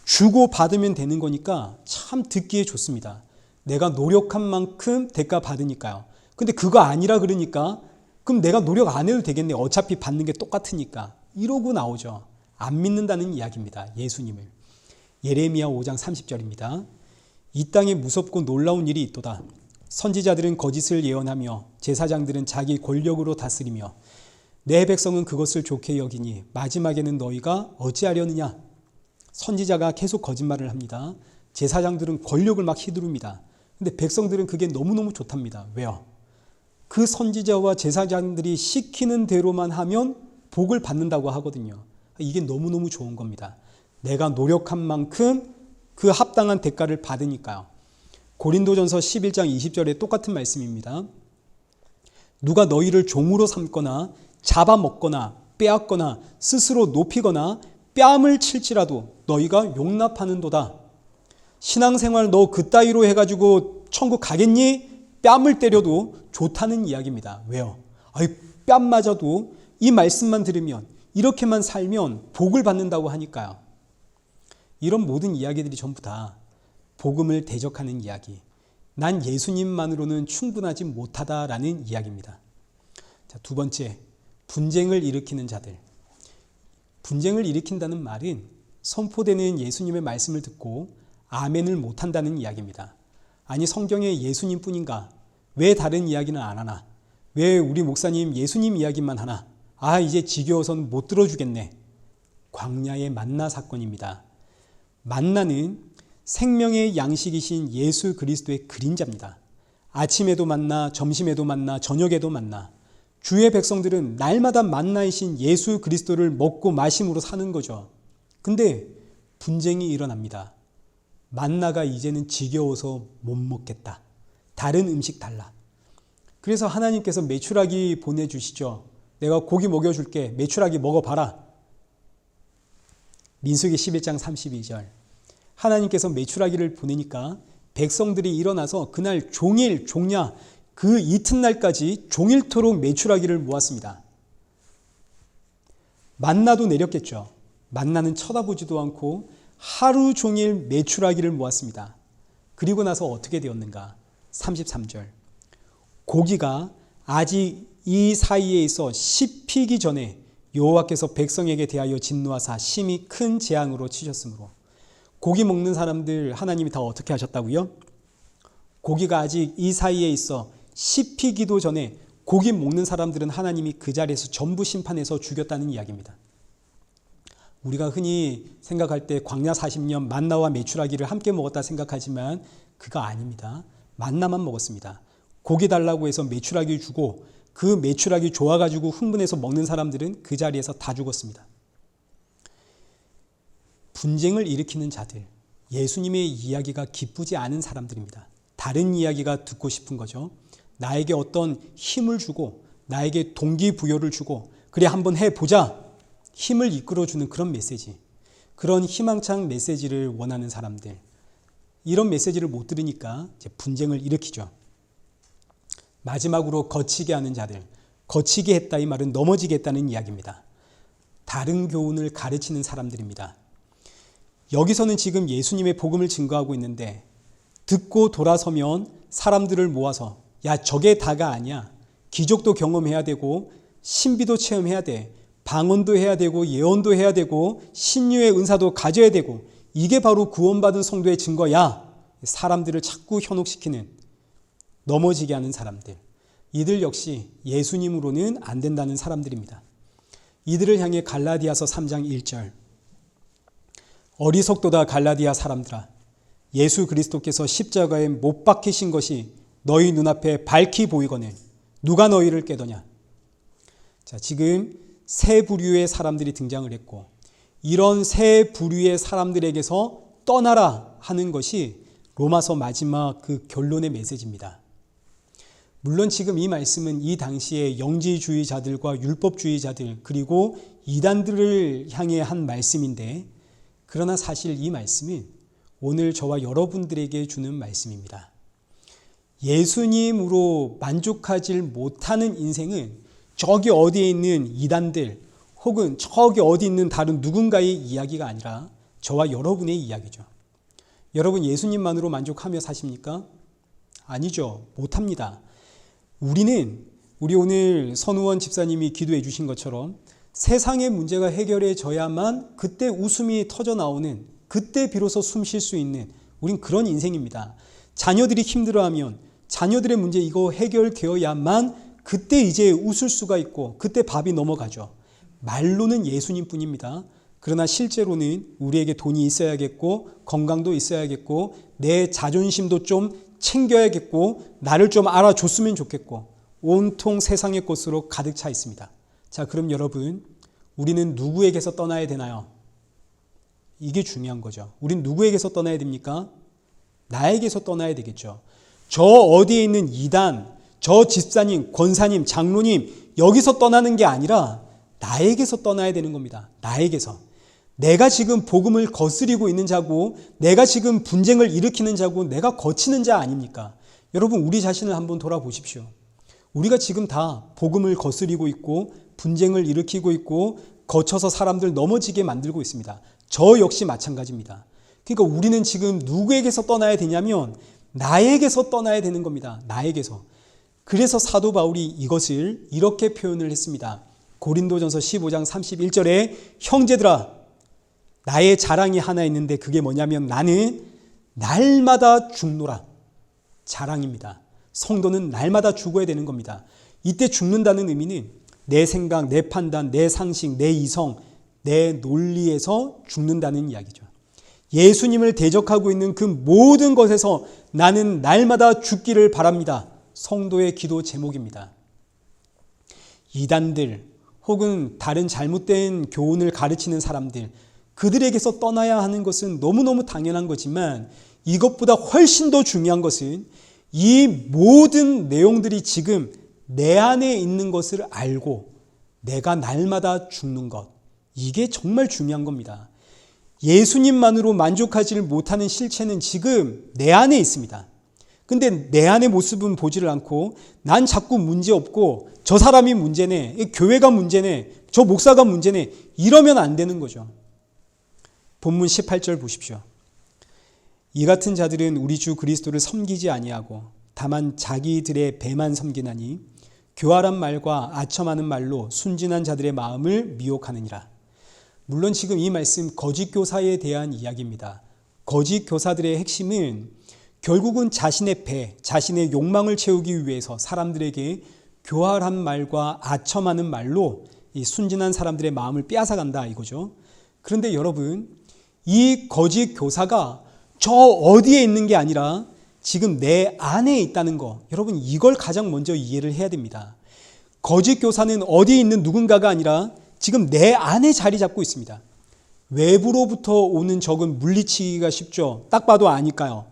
주고 받으면 되는 거니까 참 듣기에 좋습니다. 내가 노력한 만큼 대가 받으니까요. 근데 그거 아니라 그러니까 그럼 내가 노력 안 해도 되겠네. 어차피 받는 게 똑같으니까. 이러고 나오죠. 안 믿는다는 이야기입니다. 예수님을. 예레미야 5장 30절입니다. 이 땅에 무섭고 놀라운 일이 있도다. 선지자들은 거짓을 예언하며 제사장들은 자기 권력으로 다스리며 내 백성은 그것을 좋게 여기니 마지막에는 너희가 어찌하려느냐. 선지자가 계속 거짓말을 합니다. 제사장들은 권력을 막 휘두릅니다. 근데 백성들은 그게 너무너무 좋답니다. 왜요? 그 선지자와 제사장들이 시키는 대로만 하면 복을 받는다고 하거든요. 이게 너무너무 좋은 겁니다. 내가 노력한 만큼 그 합당한 대가를 받으니까요. 고린도전서 11장 20절에 똑같은 말씀입니다. 누가 너희를 종으로 삼거나 잡아먹거나 빼앗거나 스스로 높이거나 뺨을 칠지라도 너희가 용납하는도다. 신앙생활 너 그따위로 해가지고 천국 가겠니? 뺨을 때려도 좋다는 이야기입니다. 왜요? 뺨 맞아도 이 말씀만 들으면, 이렇게만 살면 복을 받는다고 하니까요. 이런 모든 이야기들이 전부 다 복음을 대적하는 이야기. 난 예수님만으로는 충분하지 못하다라는 이야기입니다. 자, 두 번째, 분쟁을 일으키는 자들. 분쟁을 일으킨다는 말은 선포되는 예수님의 말씀을 듣고 아멘을 못한다는 이야기입니다. 아니, 성경에 예수님뿐인가? 왜 다른 이야기는 안 하나? 왜 우리 목사님 예수님 이야기만 하나? 아, 이제 지겨워서는 못 들어주겠네. 광야의 만나 사건입니다. 만나는 생명의 양식이신 예수 그리스도의 그림자입니다. 아침에도 만나, 점심에도 만나, 저녁에도 만나. 주의 백성들은 날마다 만나이신 예수 그리스도를 먹고 마심으로 사는 거죠. 근데 분쟁이 일어납니다. 만나가 이제는 지겨워서 못 먹겠다. 다른 음식 달라. 그래서 하나님께서 메추라기 보내주시죠. 내가 고기 먹여줄게. 메추라기 먹어봐라. 민수기 11장 32절. 하나님께서 메추라기를 보내니까 백성들이 일어나서 그날 종일 종야 그 이튿날까지 종일토록 메추라기를 모았습니다. 만나도 내렸겠죠. 만나는 쳐다보지도 않고 하루 종일 메추라기를 모았습니다. 그리고 나서 어떻게 되었는가? 33절. 고기가 아직 이 사이에 있어 씹히기 전에 여호와께서 백성에게 대하여 진노하사 심히 큰 재앙으로 치셨으므로. 고기 먹는 사람들 하나님이 다 어떻게 하셨다고요? 고기가 아직 이 사이에 있어 씹히기도 전에 고기 먹는 사람들은 하나님이 그 자리에서 전부 심판해서 죽였다는 이야기입니다. 우리가 흔히 생각할 때 광야 40년 만나와 메추라기를 함께 먹었다 생각하지만 그거 아닙니다. 만나만 먹었습니다. 고기 달라고 해서 메추라기 주고 그 메추라기 좋아가지고 흥분해서 먹는 사람들은 그 자리에서 다 죽었습니다. 분쟁을 일으키는 자들, 예수님의 이야기가 기쁘지 않은 사람들입니다. 다른 이야기가 듣고 싶은 거죠. 나에게 어떤 힘을 주고 나에게 동기부여를 주고 그래 한번 해보자. 힘을 이끌어주는 그런 메시지, 그런 희망찬 메시지를 원하는 사람들, 이런 메시지를 못 들으니까 이제 분쟁을 일으키죠. 마지막으로 거치게 하는 자들, 거치게 했다 이 말은 넘어지게 했다는 이야기입니다. 다른 교훈을 가르치는 사람들입니다. 여기서는 지금 예수님의 복음을 증거하고 있는데 듣고 돌아서면 사람들을 모아서 야, 저게 다가 아니야. 기적도 경험해야 되고 신비도 체험해야 돼. 방언도 해야 되고 예언도 해야 되고 신유의 은사도 가져야 되고 이게 바로 구원받은 성도의 증거야. 사람들을 자꾸 현혹시키는, 넘어지게 하는 사람들, 이들 역시 예수님으로는 안 된다는 사람들입니다. 이들을 향해 갈라디아서 3장 1절, 어리석도다 갈라디아 사람들아, 예수 그리스도께서 십자가에 못 박히신 것이 너희 눈앞에 밝히 보이거늘 누가 너희를 깨더냐. 자, 지금 세 부류의 사람들이 등장을 했고 이런 세 부류의 사람들에게서 떠나라 하는 것이 로마서 마지막 그 결론의 메시지입니다. 물론 지금 이 말씀은 이 당시에 영지주의자들과 율법주의자들 그리고 이단들을 향해 한 말씀인데, 그러나 사실 이 말씀은 오늘 저와 여러분들에게 주는 말씀입니다. 예수님으로 만족하지 못하는 인생은 저기 어디에 있는 이단들 혹은 저기 어디 있는 다른 누군가의 이야기가 아니라 저와 여러분의 이야기죠. 여러분 예수님만으로 만족하며 사십니까? 아니죠. 못합니다. 우리 오늘 선우원 집사님이 기도해 주신 것처럼 세상의 문제가 해결해져야만 그때 웃음이 터져 나오는, 그때 비로소 숨 쉴 수 있는 우린 그런 인생입니다. 자녀들이 힘들어하면 자녀들의 문제 이거 해결되어야만 그때 이제 웃을 수가 있고 그때 밥이 넘어가죠. 말로는 예수님뿐입니다. 그러나 실제로는 우리에게 돈이 있어야겠고 건강도 있어야겠고 내 자존심도 좀 챙겨야겠고 나를 좀 알아줬으면 좋겠고 온통 세상의 것으로 가득 차 있습니다. 자, 그럼 여러분, 우리는 누구에게서 떠나야 되나요? 이게 중요한 거죠. 우린 누구에게서 떠나야 됩니까? 나에게서 떠나야 되겠죠. 저 어디에 있는 이단, 저 집사님, 권사님, 장로님 여기서 떠나는 게 아니라 나에게서 떠나야 되는 겁니다. 나에게서. 내가 지금 복음을 거스리고 있는 자고 내가 지금 분쟁을 일으키는 자고 내가 거치는 자 아닙니까? 여러분 우리 자신을 한번 돌아보십시오. 우리가 지금 다 복음을 거스리고 있고 분쟁을 일으키고 있고 거쳐서 사람들 넘어지게 만들고 있습니다. 저 역시 마찬가지입니다. 그러니까 우리는 지금 누구에게서 떠나야 되냐면 나에게서 떠나야 되는 겁니다. 나에게서. 그래서 사도 바울이 이것을 이렇게 표현을 했습니다. 고린도전서 15장 31절에 형제들아 나의 자랑이 하나 있는데 그게 뭐냐면 나는 날마다 죽노라. 자랑입니다. 성도는 날마다 죽어야 되는 겁니다. 이때 죽는다는 의미는 내 생각, 내 판단, 내 상식, 내 이성, 내 논리에서 죽는다는 이야기죠. 예수님을 대적하고 있는 그 모든 것에서 나는 날마다 죽기를 바랍니다. 성도의 기도 제목입니다. 이단들 혹은 다른 잘못된 교훈을 가르치는 사람들, 그들에게서 떠나야 하는 것은 너무너무 당연한 거지만 이것보다 훨씬 더 중요한 것은 이 모든 내용들이 지금 내 안에 있는 것을 알고 내가 날마다 죽는 것, 이게 정말 중요한 겁니다. 예수님만으로 만족하지 못하는 실체는 지금 내 안에 있습니다. 근데 내 안의 모습은 보지를 않고 난 자꾸 문제 없고 저 사람이 문제네, 교회가 문제네, 저 목사가 문제네, 이러면 안 되는 거죠. 본문 18절 보십시오. 이 같은 자들은 우리 주 그리스도를 섬기지 아니하고 다만 자기들의 배만 섬기나니 교활한 말과 아첨하는 말로 순진한 자들의 마음을 미혹하느니라. 물론 지금 이 말씀 거짓 교사에 대한 이야기입니다. 거짓 교사들의 핵심은 결국은 자신의 배, 자신의 욕망을 채우기 위해서 사람들에게 교활한 말과 아첨하는 말로 이 순진한 사람들의 마음을 빼앗아간다 이거죠. 그런데 여러분, 이 거짓 교사가 저 어디에 있는 게 아니라 지금 내 안에 있다는 거, 여러분 이걸 가장 먼저 이해를 해야 됩니다. 거짓 교사는 어디에 있는 누군가가 아니라 지금 내 안에 자리 잡고 있습니다. 외부로부터 오는 적은 물리치기가 쉽죠. 딱 봐도 아니까요.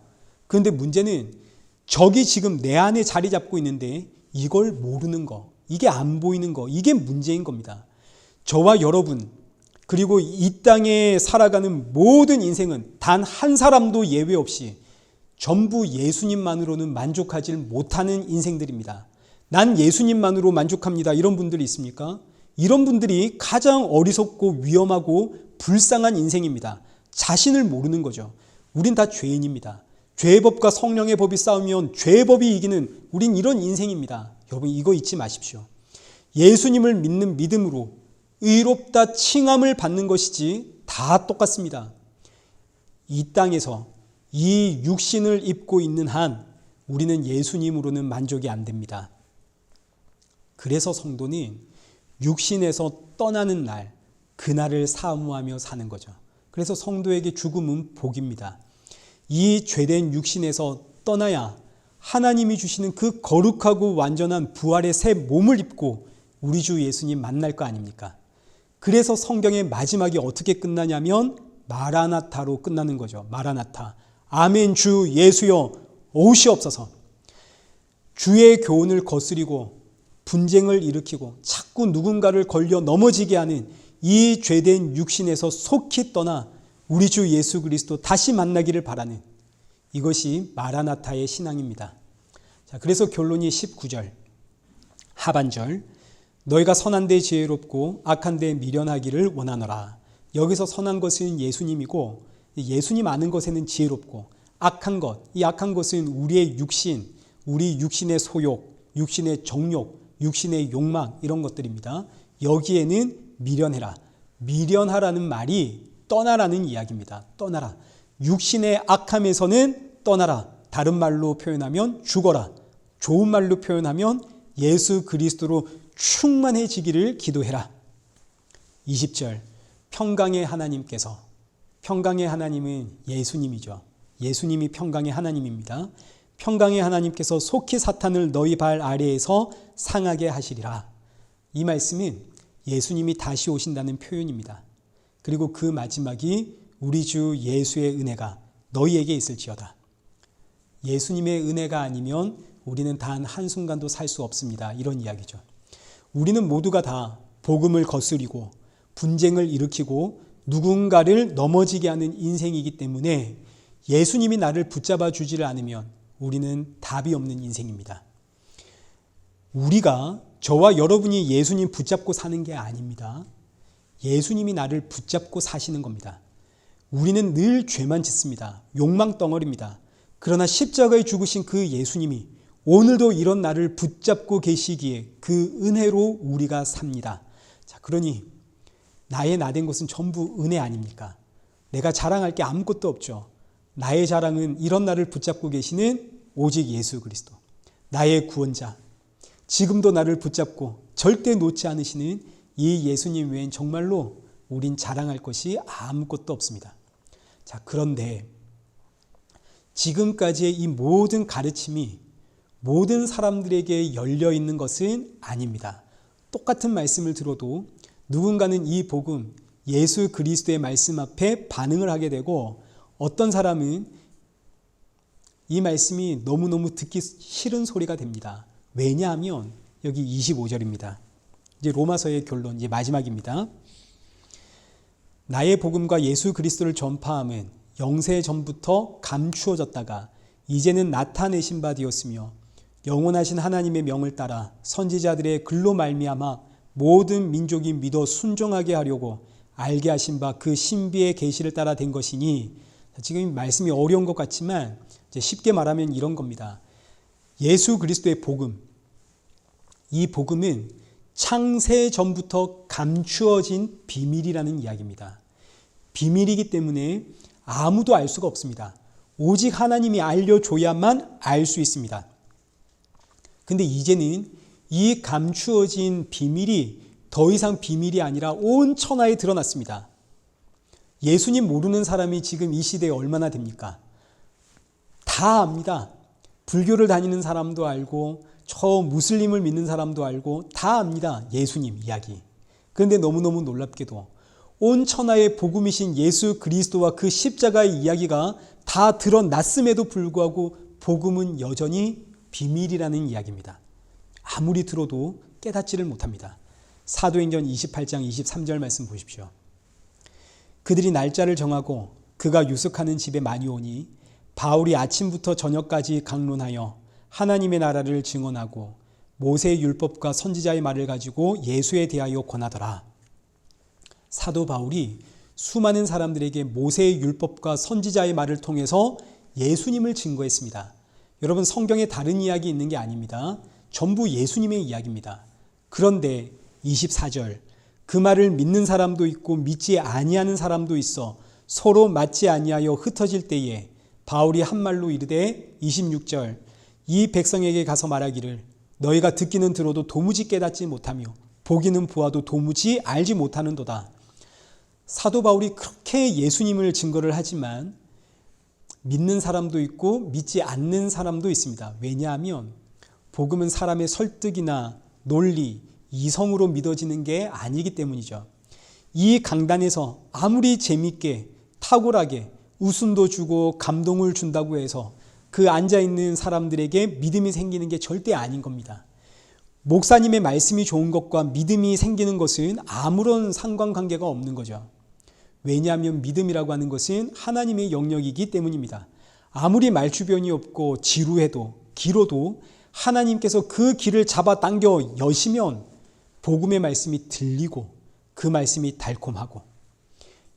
그런데 문제는 적이 지금 내 안에 자리 잡고 있는데 이걸 모르는 거, 이게 안 보이는 거, 이게 문제인 겁니다. 저와 여러분, 그리고 이 땅에 살아가는 모든 인생은 단 한 사람도 예외 없이 전부 예수님만으로는 만족하지 못하는 인생들입니다. 난 예수님만으로 만족합니다. 이런 분들이 있습니까? 이런 분들이 가장 어리석고 위험하고 불쌍한 인생입니다. 자신을 모르는 거죠. 우린 다 죄인입니다. 죄의 법과 성령의 법이 싸우면 죄의 법이 이기는 우린 이런 인생입니다. 여러분 이거 잊지 마십시오. 예수님을 믿는 믿음으로 의롭다 칭함을 받는 것이지 다 똑같습니다. 이 땅에서 이 육신을 입고 있는 한 우리는 예수님으로는 만족이 안 됩니다. 그래서 성도는 육신에서 떠나는 날, 그날을 사모하며 사는 거죠. 그래서 성도에게 죽음은 복입니다. 이 죄된 육신에서 떠나야 하나님이 주시는 그 거룩하고 완전한 부활의 새 몸을 입고 우리 주 예수님 만날 거 아닙니까? 그래서 성경의 마지막이 어떻게 끝나냐면 마라나타로 끝나는 거죠. 마라나타. 아멘 주 예수여 오시옵소서. 주의 교훈을 거스리고 분쟁을 일으키고 자꾸 누군가를 걸려 넘어지게 하는 이 죄된 육신에서 속히 떠나 우리 주 예수 그리스도 다시 만나기를 바라는 이것이 마라나타의 신앙입니다. 자, 그래서 결론이 19절 하반절, 너희가 선한 데 지혜롭고 악한 데 미련하기를 원하노라. 여기서 선한 것은 예수님이고 예수님 아는 것에는 지혜롭고, 악한 것, 이 악한 것은 우리의 육신, 우리 육신의 소욕, 육신의 정욕, 육신의 욕망, 이런 것들입니다. 여기에는 미련해라. 미련하라는 말이 떠나라는 이야기입니다. 떠나라. 육신의 악함에서는 떠나라. 다른 말로 표현하면 죽어라. 좋은 말로 표현하면 예수 그리스도로 충만해지기를 기도해라. 20절, 평강의 하나님께서, 평강의 하나님은 예수님이죠. 예수님이 평강의 하나님입니다. 평강의 하나님께서 속히 사탄을 너희 발 아래에서 상하게 하시리라. 이 말씀은 예수님이 다시 오신다는 표현입니다. 그리고 그 마지막이 우리 주 예수의 은혜가 너희에게 있을지어다. 예수님의 은혜가 아니면 우리는 단 한순간도 살 수 없습니다. 이런 이야기죠. 우리는 모두가 다 복음을 거스리고 분쟁을 일으키고 누군가를 넘어지게 하는 인생이기 때문에 예수님이 나를 붙잡아 주지를 않으면 우리는 답이 없는 인생입니다. 우리가, 저와 여러분이 예수님 붙잡고 사는 게 아닙니다. 예수님이 나를 붙잡고 사시는 겁니다. 우리는 늘 죄만 짓습니다. 욕망 덩어리입니다. 그러나 십자가에 죽으신 그 예수님이 오늘도 이런 나를 붙잡고 계시기에 그 은혜로 우리가 삽니다. 자, 그러니 나의 나된 것은 전부 은혜 아닙니까? 내가 자랑할 게 아무것도 없죠. 나의 자랑은 이런 나를 붙잡고 계시는 오직 예수 그리스도, 나의 구원자, 지금도 나를 붙잡고 절대 놓지 않으시는 이 예수님 외엔 정말로 우린 자랑할 것이 아무것도 없습니다. 자, 그런데 지금까지의 이 모든 가르침이 모든 사람들에게 열려 있는 것은 아닙니다. 똑같은 말씀을 들어도 누군가는 이 복음, 예수 그리스도의 말씀 앞에 반응을 하게 되고, 어떤 사람은 이 말씀이 너무너무 듣기 싫은 소리가 됩니다. 왜냐하면 여기 25절입니다. 이제 로마서의 결론, 이제 마지막입니다. 나의 복음과 예수 그리스도를 전파함은 영세 전부터 감추어졌다가 이제는 나타내신 바 되었으며, 영원하신 하나님의 명을 따라 선지자들의 글로 말미암아 모든 민족이 믿어 순종하게 하려고 알게 하신 바 그 신비의 계시를 따라 된 것이니, 지금 말씀이 어려운 것 같지만 이제 쉽게 말하면 이런 겁니다. 예수 그리스도의 복음, 이 복음은 창세 전부터 감추어진 비밀이라는 이야기입니다. 비밀이기 때문에 아무도 알 수가 없습니다. 오직 하나님이 알려줘야만 알 수 있습니다. 근데 이제는 이 감추어진 비밀이 더 이상 비밀이 아니라 온 천하에 드러났습니다. 예수님 모르는 사람이 지금 이 시대에 얼마나 됩니까? 다 압니다. 불교를 다니는 사람도 알고 저 무슬림을 믿는 사람도 알고 다 압니다. 예수님 이야기. 그런데 너무너무 놀랍게도 온 천하의 복음이신 예수 그리스도와 그 십자가의 이야기가 다 드러났음에도 불구하고 복음은 여전히 비밀이라는 이야기입니다. 아무리 들어도 깨닫지를 못합니다. 사도행전 28장 23절 말씀 보십시오. 그들이 날짜를 정하고 그가 유숙하는 집에 많이 오니 바울이 아침부터 저녁까지 강론하여 하나님의 나라를 증언하고 모세의 율법과 선지자의 말을 가지고 예수에 대하여 권하더라. 사도 바울이 수많은 사람들에게 모세의 율법과 선지자의 말을 통해서 예수님을 증거했습니다. 여러분, 성경에 다른 이야기 있는 게 아닙니다. 전부 예수님의 이야기입니다. 그런데 24절, 그 말을 믿는 사람도 있고 믿지 아니하는 사람도 있어 서로 맞지 아니하여 흩어질 때에 바울이 한 말로 이르되 26절, 이 백성에게 가서 말하기를 너희가 듣기는 들어도 도무지 깨닫지 못하며 보기는 보아도 도무지 알지 못하는도다. 사도 바울이 그렇게 예수님을 증거를 하지만 믿는 사람도 있고 믿지 않는 사람도 있습니다. 왜냐하면 복음은 사람의 설득이나 논리, 이성으로 믿어지는 게 아니기 때문이죠. 이 강단에서 아무리 재밌게 탁월하게 웃음도 주고 감동을 준다고 해서 그 앉아있는 사람들에게 믿음이 생기는 게 절대 아닌 겁니다. 목사님의 말씀이 좋은 것과 믿음이 생기는 것은 아무런 상관관계가 없는 거죠. 왜냐하면 믿음이라고 하는 것은 하나님의 영역이기 때문입니다. 아무리 말주변이 없고 지루해도 길어도 하나님께서 그 길을 잡아당겨 여시면 복음의 말씀이 들리고 그 말씀이 달콤하고,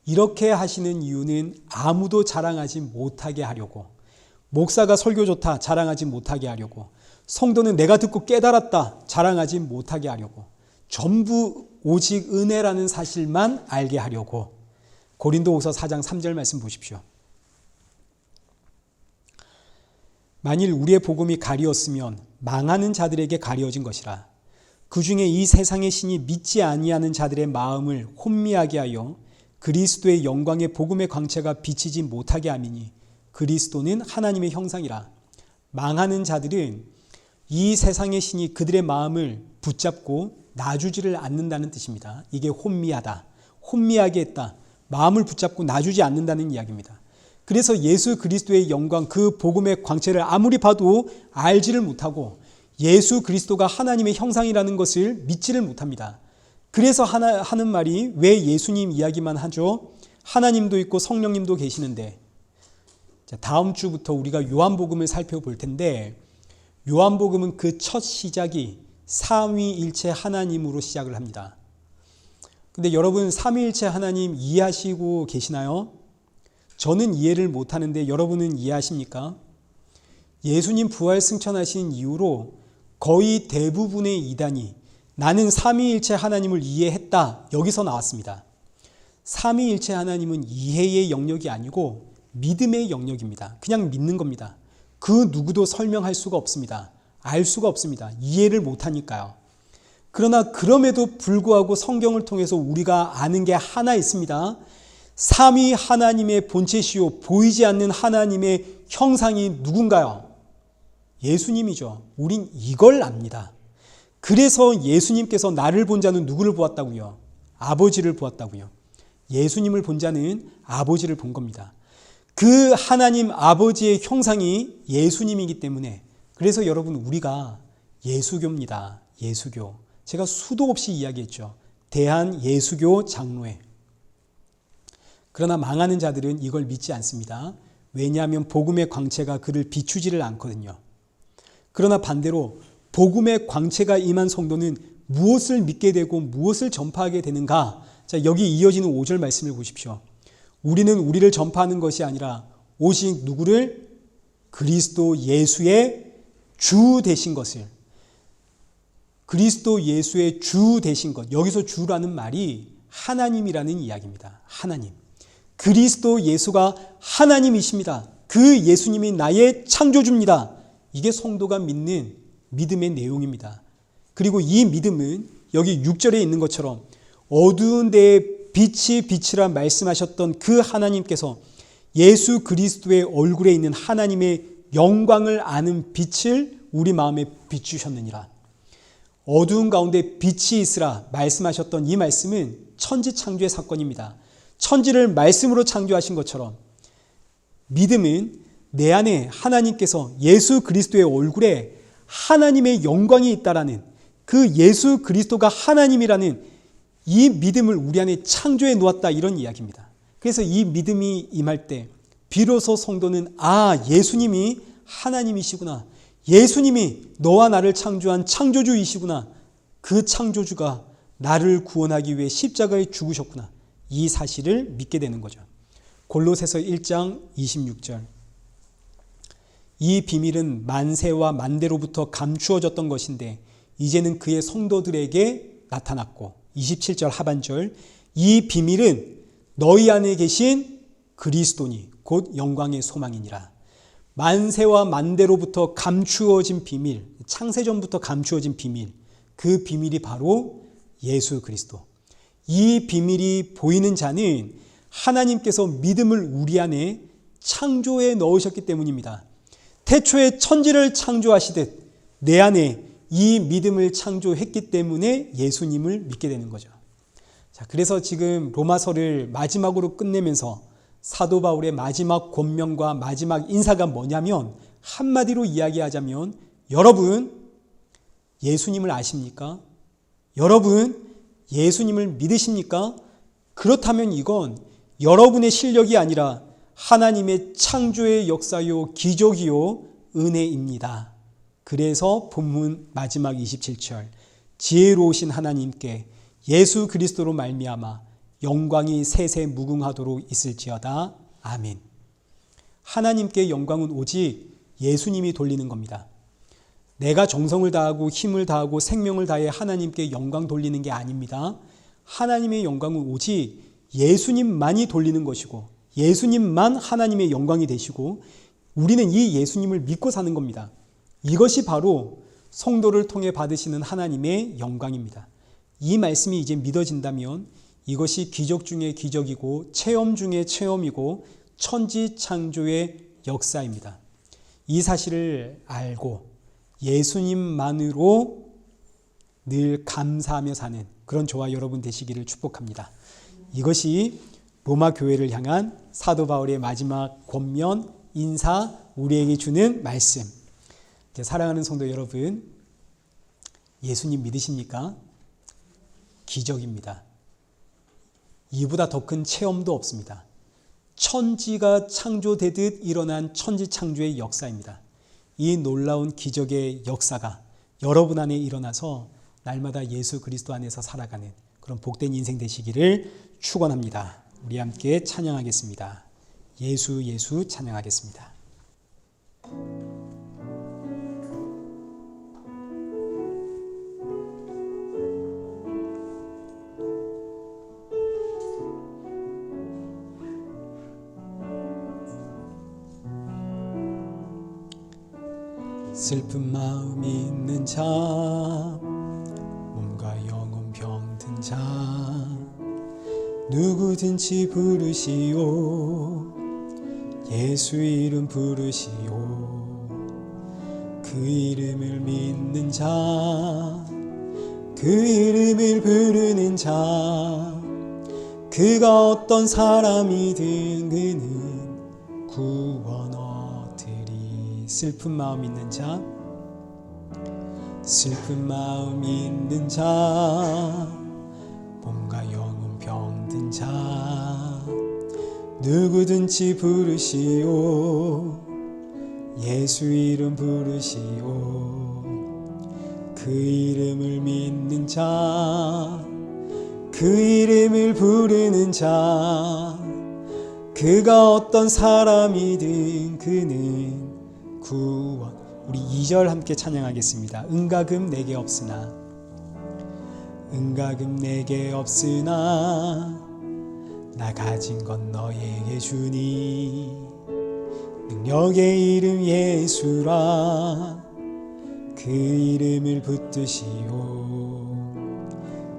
이렇게 하시는 이유는 아무도 자랑하지 못하게 하려고, 목사가 설교 좋다 자랑하지 못하게 하려고, 성도는 내가 듣고 깨달았다 자랑하지 못하게 하려고, 전부 오직 은혜라는 사실만 알게 하려고. 고린도후서 4장 3절 말씀 보십시오. 만일 우리의 복음이 가리었으면 망하는 자들에게 가리어진 것이라. 그 중에 이 세상의 신이 믿지 아니하는 자들의 마음을 혼미하게 하여 그리스도의 영광의 복음의 광채가 비치지 못하게 함이니 그리스도는 하나님의 형상이라. 망하는 자들은 이 세상의 신이 그들의 마음을 붙잡고 놔주지를 않는다는 뜻입니다. 이게 혼미하다, 혼미하게 했다, 마음을 붙잡고 놔주지 않는다는 이야기입니다. 그래서 예수 그리스도의 영광, 그 복음의 광채를 아무리 봐도 알지를 못하고 예수 그리스도가 하나님의 형상이라는 것을 믿지를 못합니다. 그래서 하는 말이 왜 예수님 이야기만 하죠? 하나님도 있고 성령님도 계시는데. 자, 다음 주부터 우리가 요한복음을 살펴볼 텐데, 요한복음은 그 첫 시작이 삼위일체 하나님으로 시작을 합니다. 근데 여러분, 삼위일체 하나님 이해하시고 계시나요? 저는 이해를 못하는데 여러분은 이해하십니까? 예수님 부활 승천하신 이후로 거의 대부분의 이단이 나는 삼위일체 하나님을 이해했다, 여기서 나왔습니다. 삼위일체 하나님은 이해의 영역이 아니고 믿음의 영역입니다. 그냥 믿는 겁니다. 그 누구도 설명할 수가 없습니다. 알 수가 없습니다. 이해를 못하니까요. 그러나 그럼에도 불구하고 성경을 통해서 우리가 아는 게 하나 있습니다. 삼위 하나님의 본체시요 보이지 않는 하나님의 형상이 누군가요? 예수님이죠. 우린 이걸 압니다. 그래서 예수님께서 나를 본 자는 누구를 보았다고요? 아버지를 보았다고요. 예수님을 본 자는 아버지를 본 겁니다. 그 하나님 아버지의 형상이 예수님이기 때문에, 그래서 여러분 우리가 예수교입니다. 예수교. 제가 수도 없이 이야기했죠. 대한예수교 장로회. 그러나 망하는 자들은 이걸 믿지 않습니다. 왜냐하면 복음의 광채가 그를 비추지를 않거든요. 그러나 반대로 복음의 광채가 임한 성도는 무엇을 믿게 되고 무엇을 전파하게 되는가? 자, 여기 이어지는 5절 말씀을 보십시오. 우리는 우리를 전파하는 것이 아니라 오직 누구를? 그리스도 예수의 주 되신 것을. 그리스도 예수의 주 되신 것. 여기서 주라는 말이 하나님이라는 이야기입니다. 하나님. 그리스도 예수가 하나님이십니다. 그 예수님이 나의 창조주입니다. 이게 성도가 믿는 믿음의 내용입니다. 그리고 이 믿음은 여기 6절에 있는 것처럼 어두운 데에 빛이 빛이라 말씀하셨던 그 하나님께서 예수 그리스도의 얼굴에 있는 하나님의 영광을 아는 빛을 우리 마음에 비추셨느니라. 어두운 가운데 빛이 있으라 말씀하셨던 이 말씀은 천지창조의 사건입니다. 천지를 말씀으로 창조하신 것처럼 믿음은 내 안에 하나님께서 예수 그리스도의 얼굴에 하나님의 영광이 있다라는, 그 예수 그리스도가 하나님이라는 이 믿음을 우리 안에 창조해 놓았다, 이런 이야기입니다. 그래서 이 믿음이 임할 때 비로소 성도는 예수님이 하나님이시구나, 예수님이 너와 나를 창조한 창조주이시구나, 그 창조주가 나를 구원하기 위해 십자가에 죽으셨구나, 이 사실을 믿게 되는 거죠. 골로새서 1장 26절. 이 비밀은 만세와 만대로부터 감추어졌던 것인데 이제는 그의 성도들에게 나타났고, 27절 하반절. 이 비밀은 너희 안에 계신 그리스도니 곧 영광의 소망이니라. 만세와 만대로부터 감추어진 비밀, 창세전부터 감추어진 비밀, 그 비밀이 바로 예수 그리스도. 이 비밀이 보이는 자는 하나님께서 믿음을 우리 안에 창조해 넣으셨기 때문입니다. 태초에 천지를 창조하시듯 내 안에 이 믿음을 창조했기 때문에 예수님을 믿게 되는 거죠. 자, 그래서 지금 로마서를 마지막으로 끝내면서 사도 바울의 마지막 권면과 마지막 인사가 뭐냐면, 한마디로 이야기하자면, 여러분 예수님을 아십니까? 여러분 예수님을 믿으십니까? 그렇다면 이건 여러분의 실력이 아니라 하나님의 창조의 역사요 기적이요 은혜입니다. 그래서 본문 마지막 27절, 지혜로우신 하나님께 예수 그리스도로 말미암아 영광이 세세 무궁하도록 있을지어다. 아멘. 하나님께 영광은 오직 예수님이 돌리는 겁니다. 내가 정성을 다하고 힘을 다하고 생명을 다해 하나님께 영광 돌리는 게 아닙니다. 하나님의 영광은 오직 예수님만이 돌리는 것이고, 예수님만 하나님의 영광이 되시고, 우리는 이 예수님을 믿고 사는 겁니다. 이것이 바로 성도를 통해 받으시는 하나님의 영광입니다. 이 말씀이 이제 믿어진다면 이것이 기적 중의 기적이고 체험 중의 체험이고 천지창조의 역사입니다. 이 사실을 알고 예수님만으로 늘 감사하며 사는 그런 저와 여러분 되시기를 축복합니다. 이것이 로마 교회를 향한 사도 바울의 마지막 권면, 인사, 우리에게 주는 말씀. 사랑하는 성도 여러분, 예수님 믿으십니까? 기적입니다. 이보다 더 큰 체험도 없습니다. 천지가 창조되듯 일어난 천지창조의 역사입니다. 이 놀라운 기적의 역사가 여러분 안에 일어나서 날마다 예수 그리스도 안에서 살아가는 그런 복된 인생 되시기를 축원합니다. 우리 함께 찬양하겠습니다. 예수 예수 찬양하겠습니다. 슬픈 마음 있는 자, 몸과 영혼 병든 자, 누구든지 부르시오. 예수 이름 부르시오. 그 이름을 믿는 자, 그 이름을 부르는 자, 그가 어떤 사람이든 그는 구원 얻으리. 슬픈 마음 있는 자, 슬픈 마음 있는 자, 몸과 영혼 병든 자, 누구든지 부르시오. 예수 이름 부르시오. 그 이름을 믿는 자, 그 이름을 부르는 자, 그가 어떤 사람이든 그는 구원. 우리 2절 함께 찬양하겠습니다. 은가금 내게 없으나, 은가금 내게 없으나 나 가진 건 너에게 주니, 능력의 이름 예수라. 그 이름을 붙드시오.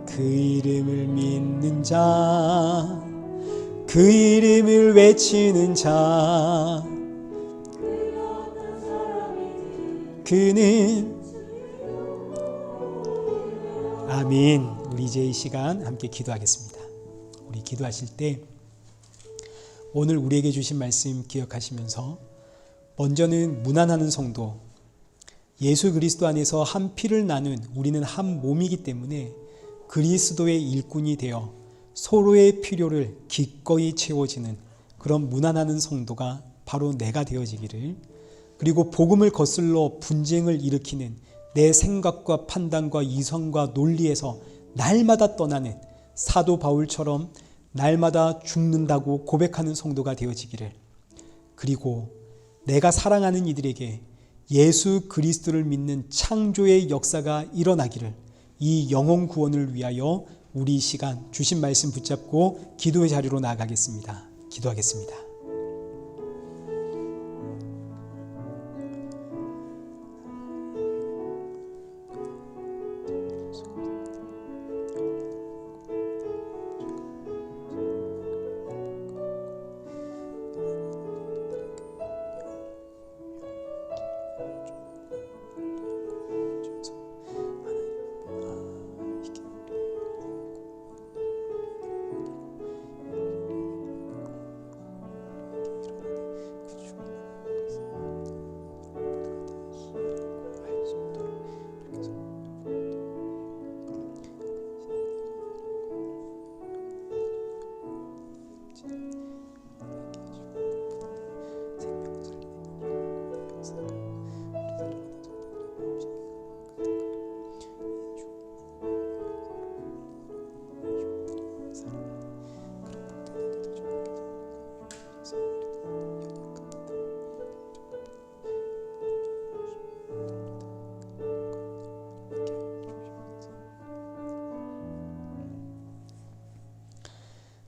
그 이름을 믿는 자, 그 이름을 외치는 자, 그는 아멘. 우리 이제 이 시간 함께 기도하겠습니다. 우리 기도하실 때 오늘 우리에게 주신 말씀 기억하시면서 먼저는 무난하는 성도, 예수 그리스도 안에서 한 피를 나눈 우리는 한 몸이기 때문에 그리스도의 일꾼이 되어 서로의 필요를 기꺼이 채워지는 그런 무난하는 성도가 바로 내가 되어지기를, 그리고 복음을 거슬러 분쟁을 일으키는 내 생각과 판단과 이성과 논리에서 날마다 떠나는 사도 바울처럼 날마다 죽는다고 고백하는 성도가 되어지기를, 그리고 내가 사랑하는 이들에게 예수 그리스도를 믿는 창조의 역사가 일어나기를, 이 영혼 구원을 위하여 우리 시간 주신 말씀 붙잡고 기도의 자리로 나아가겠습니다. 기도하겠습니다.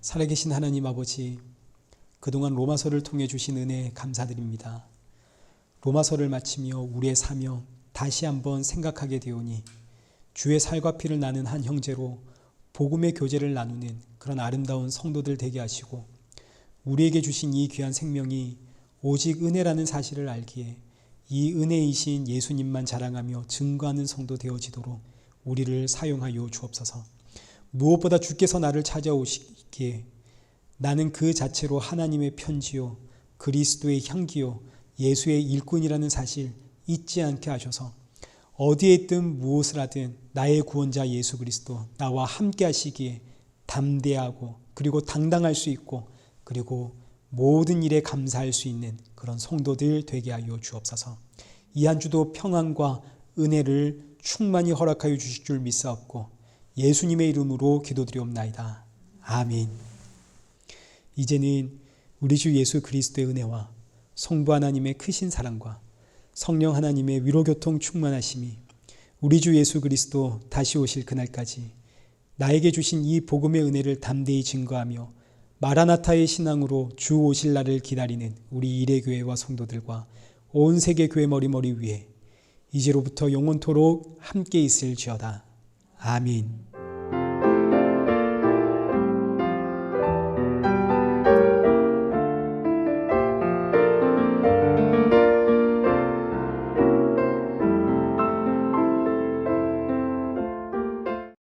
살아계신 하나님 아버지, 그동안 로마서를 통해 주신 은혜 감사드립니다. 로마서를 마치며 우리의 사명 다시 한번 생각하게 되오니 주의 살과 피를 나눈 한 형제로 복음의 교제를 나누는 그런 아름다운 성도들 되게 하시고, 우리에게 주신 이 귀한 생명이 오직 은혜라는 사실을 알기에 이 은혜이신 예수님만 자랑하며 증거하는 성도 되어지도록 우리를 사용하여 주옵소서. 무엇보다 주께서 나를 찾아오시기에 나는 그 자체로 하나님의 편지요 그리스도의 향기요 예수의 일꾼이라는 사실 잊지 않게 하셔서 어디에 있든 무엇을 하든 나의 구원자 예수 그리스도 나와 함께 하시기에 담대하고 그리고 당당할 수 있고, 그리고 모든 일에 감사할 수 있는 그런 성도들 되게 하여 주옵소서. 이 한 주도 평안과 은혜를 충만히 허락하여 주실 줄 믿사옵고 예수님의 이름으로 기도드리옵나이다. 아멘. 이제는 우리 주 예수 그리스도의 은혜와 성부 하나님의 크신 사랑과 성령 하나님의 위로교통 충만하심이 우리 주 예수 그리스도 다시 오실 그날까지 나에게 주신 이 복음의 은혜를 담대히 증거하며 마라나타의 신앙으로 주 오실 날을 기다리는 우리 이레교회와 성도들과 온 세계 교회 머리머리 위에 이제로부터 영원토록 함께 있을지어다. 아멘.